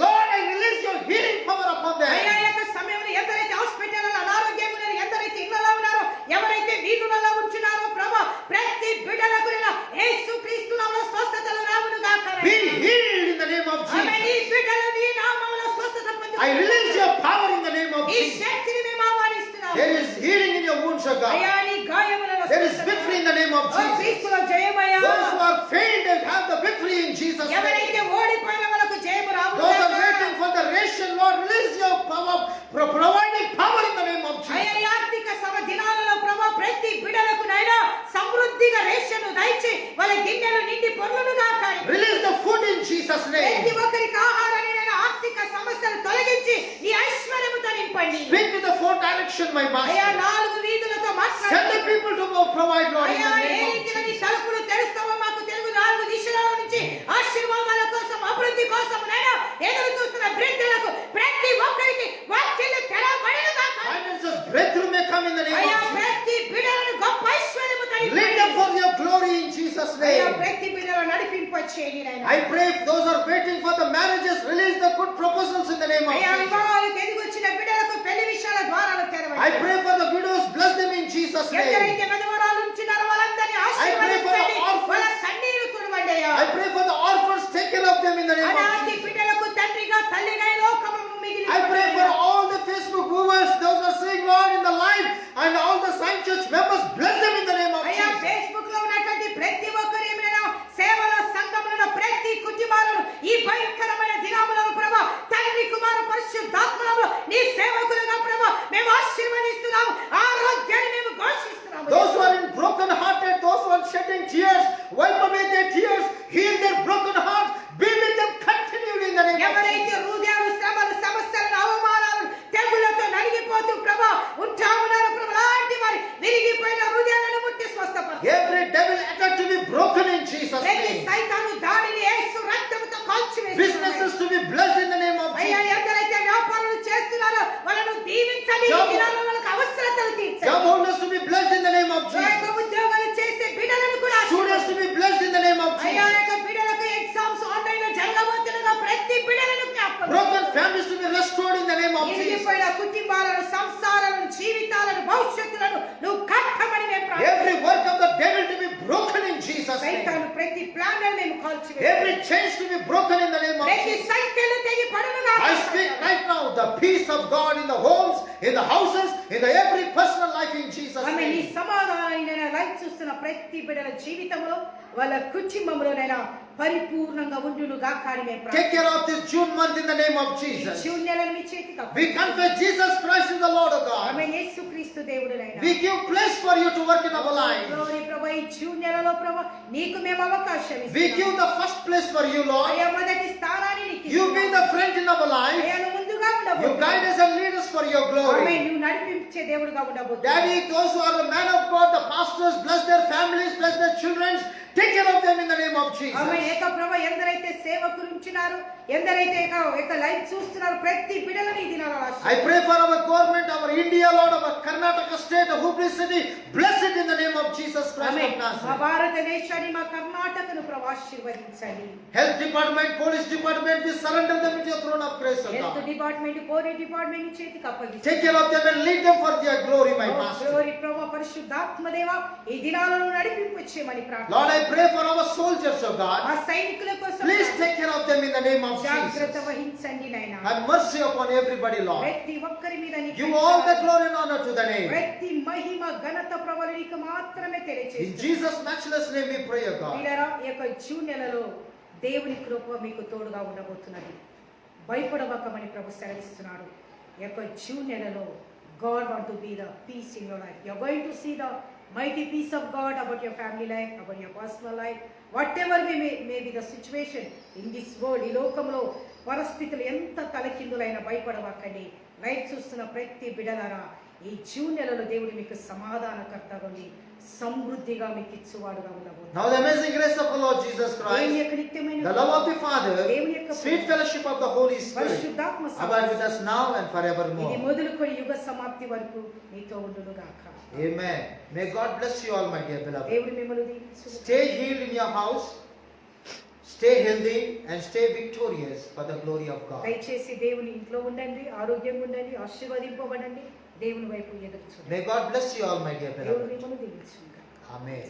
Lord, I release your healing power upon అయ్యా them. యొక్క సమయంలో ఎందరైతే హాస్పిటల్లో అనారోగ్యం ఉన్నారు, ఎందరైతే ఇళ్లలో ఉన్నారో, ఎవరైతే వీధులలో ఉంటున్నారో ప్రభా, ప్రతి బిడ్డలకు యేసుక్రీస్తు నామములో స్వస్థతలు రావును గాక. Be healed in the name of ఆమె నీ Jesus. బిడ్డలు నీ నామములో స్వస్థత I release పొందుతారు. your power in the name of ఈ Jesus. శక్తిని మేము ఆహ్వానిస్తున్నాము. There is healing in your wounds, O అయ్యా God. నీ గాయములలో There is స్వస్థత. victory in the name of oh Jesus. క్రీస్తులో జయమయ్యా. Those who are failed, they have the victory in Jesus' name. ఎవరైతే ఓడిపోయిన వాళ్ళకు జయము రావును Those are గాక. waiting for the ration, Lord, release your power, providing power in the name of అయ్యా Jesus. ఈ ఆర్థిక సమ దినాలలో ప్రభా ప్రతి బిడ్డలకు నైనా సమృద్ధిగా రేషన్ను దయచి వాళ్ళ గిన్నెలు నిండి పొర్లును గాక. Release the food in Jesus' ప్రతి name. ఒక్కరికి ఆహారాన్ని నేను ఆర్థిక సమస్యలు తొలగించి నీ ఐశ్వర్యముతో నింపండి. Speak with the four direction, my అయ్యా master. 4 వీధులతో Send the మాట్లాడండి. people to provide, Lord, in అయ్యా the ఏ name of రీతిగా నీ Jesus. తలుపులు తెరుస్తావో మాకు తెలుగు 4 దిశల నుంచి ఆశీర్వాదాల కోసం, అభివృద్ధి కోసం నైనా ఎదురు చూస్తున్న బిడ్డలకు ప్రతి ఒక్కరికి వాక్యాలు తెరవబడును గాక. Finances breakthrough may come in the name అయ్యా of Jesus. ప్రతి బిడ్డలను గొప్ప ఐశ్వర్యముతో Lead నింపండి. them for your glory in Jesus' అయ్యా name. ప్రతి బిడ్డలను నడిపింపచేయండి నాయనా. I pray if those are waiting for the marriages, release the good proposals in the name of అయ్యా Jesus. వివాహాలకు ఎదిగొచ్చిన బిడ్డలకు పెళ్లి విషయాల ద్వారాలు తెరవండి. I pray for the widows, bless them in Jesus' name. ఎందరైతే విధవరాలు ఉంటున్నారో వాళ్ళందరినీ ఆశీర్వదించండి. వాళ్ళ కన్నీరు తుడవండి అయ్యా. I pray for the orphans, take care of them in the name of అనాథి Jesus. బిడ్డలకు తండ్రిగా తల్లిగా ఈ లోకమును మిగిలి I pray for all the Facebook viewers, those who are saying, Lord, in the live, and all the Sign Church members, bless them in the name of అయ్యా Jesus. ఫేస్బుక్ లో ఉన్నటువంటి ప్రతి ఒక్కరు ఏమైనా సేవల సంఘములను ప్రతి కుటుంబాలను ఈ భయంకరమైన దినములను ప్రభా తండ్రి కుమార పరిశుద్ధాత్మలో నీ సేవకులుగా ప్రభా మేము ఆశీర్వదిస్తున్నాము. ఆరోగ్యాన్ని మేము ఘోషిస్తున్నాము. Those who are in broken hearted, those who are shedding tears, wipe away their tears, heal their broken hearts, be with them continually in the name of ఎవరైతే Jesus. హృదయాలు, శ్రమలు, సమస్యలను, అవమానాలు, తెగులతో నలిగిపోతూ ప్రభా ఉంటా ఉన్నారు ప్రభా లాంటి వారి విరిగిపోయిన హృదయాలను ముట్టి స్వస్థపరచు. Every devil attack to be broken in Jesus' ప్రతి name. సైతాను దాడిని యేసు రక్తముతో కాల్చివేస్తున్నాడు. Businesses to be blessed in the name of అయ్యా Jesus. ఎందరైతే వ్యాపారాలు చేస్తున్నారో వాళ్ళను దీవించండి. ఈ Job- దినాల్లో వాళ్ళకి అవసరతలు Job తీర్చండి. holders to be blessed in the name of యొక్క Jesus. ఉద్యోగాలు చేసే బిడ్డలను కూడా Students to be blessed in the name of అయ్యా Jesus. యొక్క బిడ్డలకు ఎగ్జామ్స్ ఆన్లైన్ లో జరగబోతుండగా ప్రతి బిడ్డలను జ్ఞాపకం Broken families to be restored in the name of Jesus. ఇరిగిపోయిన కుటుంబాలను, సంసారాలను, జీవితాలను, భవిష్యత్తులను నువ్వు కట్టమని మేము Every work of the devil to be broken in Jesus' name. సైతాను ప్రతి ప్లాన్ మేము కాల్చివేస్తాం. Every chains to be broken in the name of ప్రతి Jesus. సంఖ్యలు తెగి పడునుగా. I speak right now the peace of God in the homes, in the houses, in the every personal life in Jesus' ఆమె నీ name. సమాధానమైన లైఫ్ చూస్తున్న ప్రతి బిడ్డల జీవితంలో వాళ్ళ కుటుంబంలోనైనా పరిపూర్ణంగా ఉండును గాక అని మేము Take care of this June month in the name of Jesus. శూన్యాలను మీ చేతికి అప్పగిస్తున్నాము. We confess Jesus Christ is the Lord of God. ఆమె యేసుక్రీస్తు దేవుడునైనా. We give place for you to work in our lives. glory ప్రభు ఈ శూన్యాలలో ప్రభు నీకు మేము అవకాశం We ఇస్తున్నాము. give the first place for you, Lord. అయ్యా మొదటి స్థానాన్ని నీకు You be ఇస్తున్నాము. the friend in our life. అయ్యా నువ్వు ముందుగా You ఉండబోతున్నావు. guide us and lead us for your ఆమె glory. నువ్వు నడిపించే దేవుడుగా ఉండబోతున్నావు. Daddy, those who are the men of God, the pastors, bless their families, bless their children. Take care of them in the name of Jesus. ఆమె ఏక ప్రభు ఎందరైతే సేవకులు ఉంటున్నారు, ఎందరైతే ఏక లైవ్ చూస్తున్నారు ప్రతి బిడ్డలను ఈ దినాలలో I pray for our government, our India, Lord, our Karnataka state, Hubli city. Bless it in the name of Jesus Christ ఆమె of మా Nazareth. భారతదేశాన్ని, మా కర్ణాటకను ప్రభు ఆశీర్వదించండి. Health department, police department, we surrender them into your throne of grace, O God. Health God. Department, police department నీ చేతికి అప్పగిస్తున్నాను. Take care of them and lead them for their glory, my Master. Glory ప్రభువా, పరిశుద్ధాత్మ దేవా, ఈ దినాలను నడిపింపు చేయమని ప్రార్థన. Lord, I pray for our soldiers, oh God. ఆ సైనికుల కోసం Please take care of them in the name of జాగ్రత్త Jesus. వహించండి నాయనా. Have mercy upon everybody, Lord. ప్రతి ఒక్కరి మీద నీ Give all the glory and honor to the name. ప్రతి మహిమ ఘనత ప్రభువు నీకు మాత్రమే In తెలియజేస్తున్నాను. Jesus' matchless name we pray, O God. ప్రియులారా, ఈ యొక్క జూన్ నెలలో దేవుని కృప మీకు తోడుగా ఉండబోతున్నది. భయపడవకమని ప్రభు సెలవిస్తున్నాడు. ఈ యొక్క జూన్ నెలలో God want to be the peace in your life. You are going to see the mighty peace of God about your family life, about your personal life, whatever may be the situation in this world. ఈ లోకంలో పరిస్థితులు ఎంత తలకిందులైన భయపడవకండి. లైఫ్ చూస్తున్న ప్రతి బిడలారా, ఈ జూన్ నెలలో దేవుడు మీకు సమాధానకర్తగా ఉండి సమృద్ధిగా మీకు ఇచ్చువాడుగా ఉండబోతున్నాడు. Now the amazing grace of the Lord Jesus దేవుని Christ, యొక్క నిత్యమైన the love of the Father, దేవుని యొక్క sweet fellowship of the Holy Spirit, పరిశుద్ధాత్మ abide with us now and ఇది forevermore. మొదలుకొని యుగ సమాప్తి వరకు మీతో ఉండును గాక. Amen. May God bless you all, my dear beloved. దేవుడు మిమ్మల్ని దీవించును. Stay healed in your house, stay healthy, and stay victorious for the glory of God. దయచేసి దేవుని ఇంట్లో ఉండండి, ఆరోగ్యంగా ఉండండి, ఆశీర్వదింపబడండి, దేవుని వైపు ఎదురు చూడండి. May God bless you all, my dear దేవుడు beloved. మిమ్మల్ని దీవించును గాక. Amen.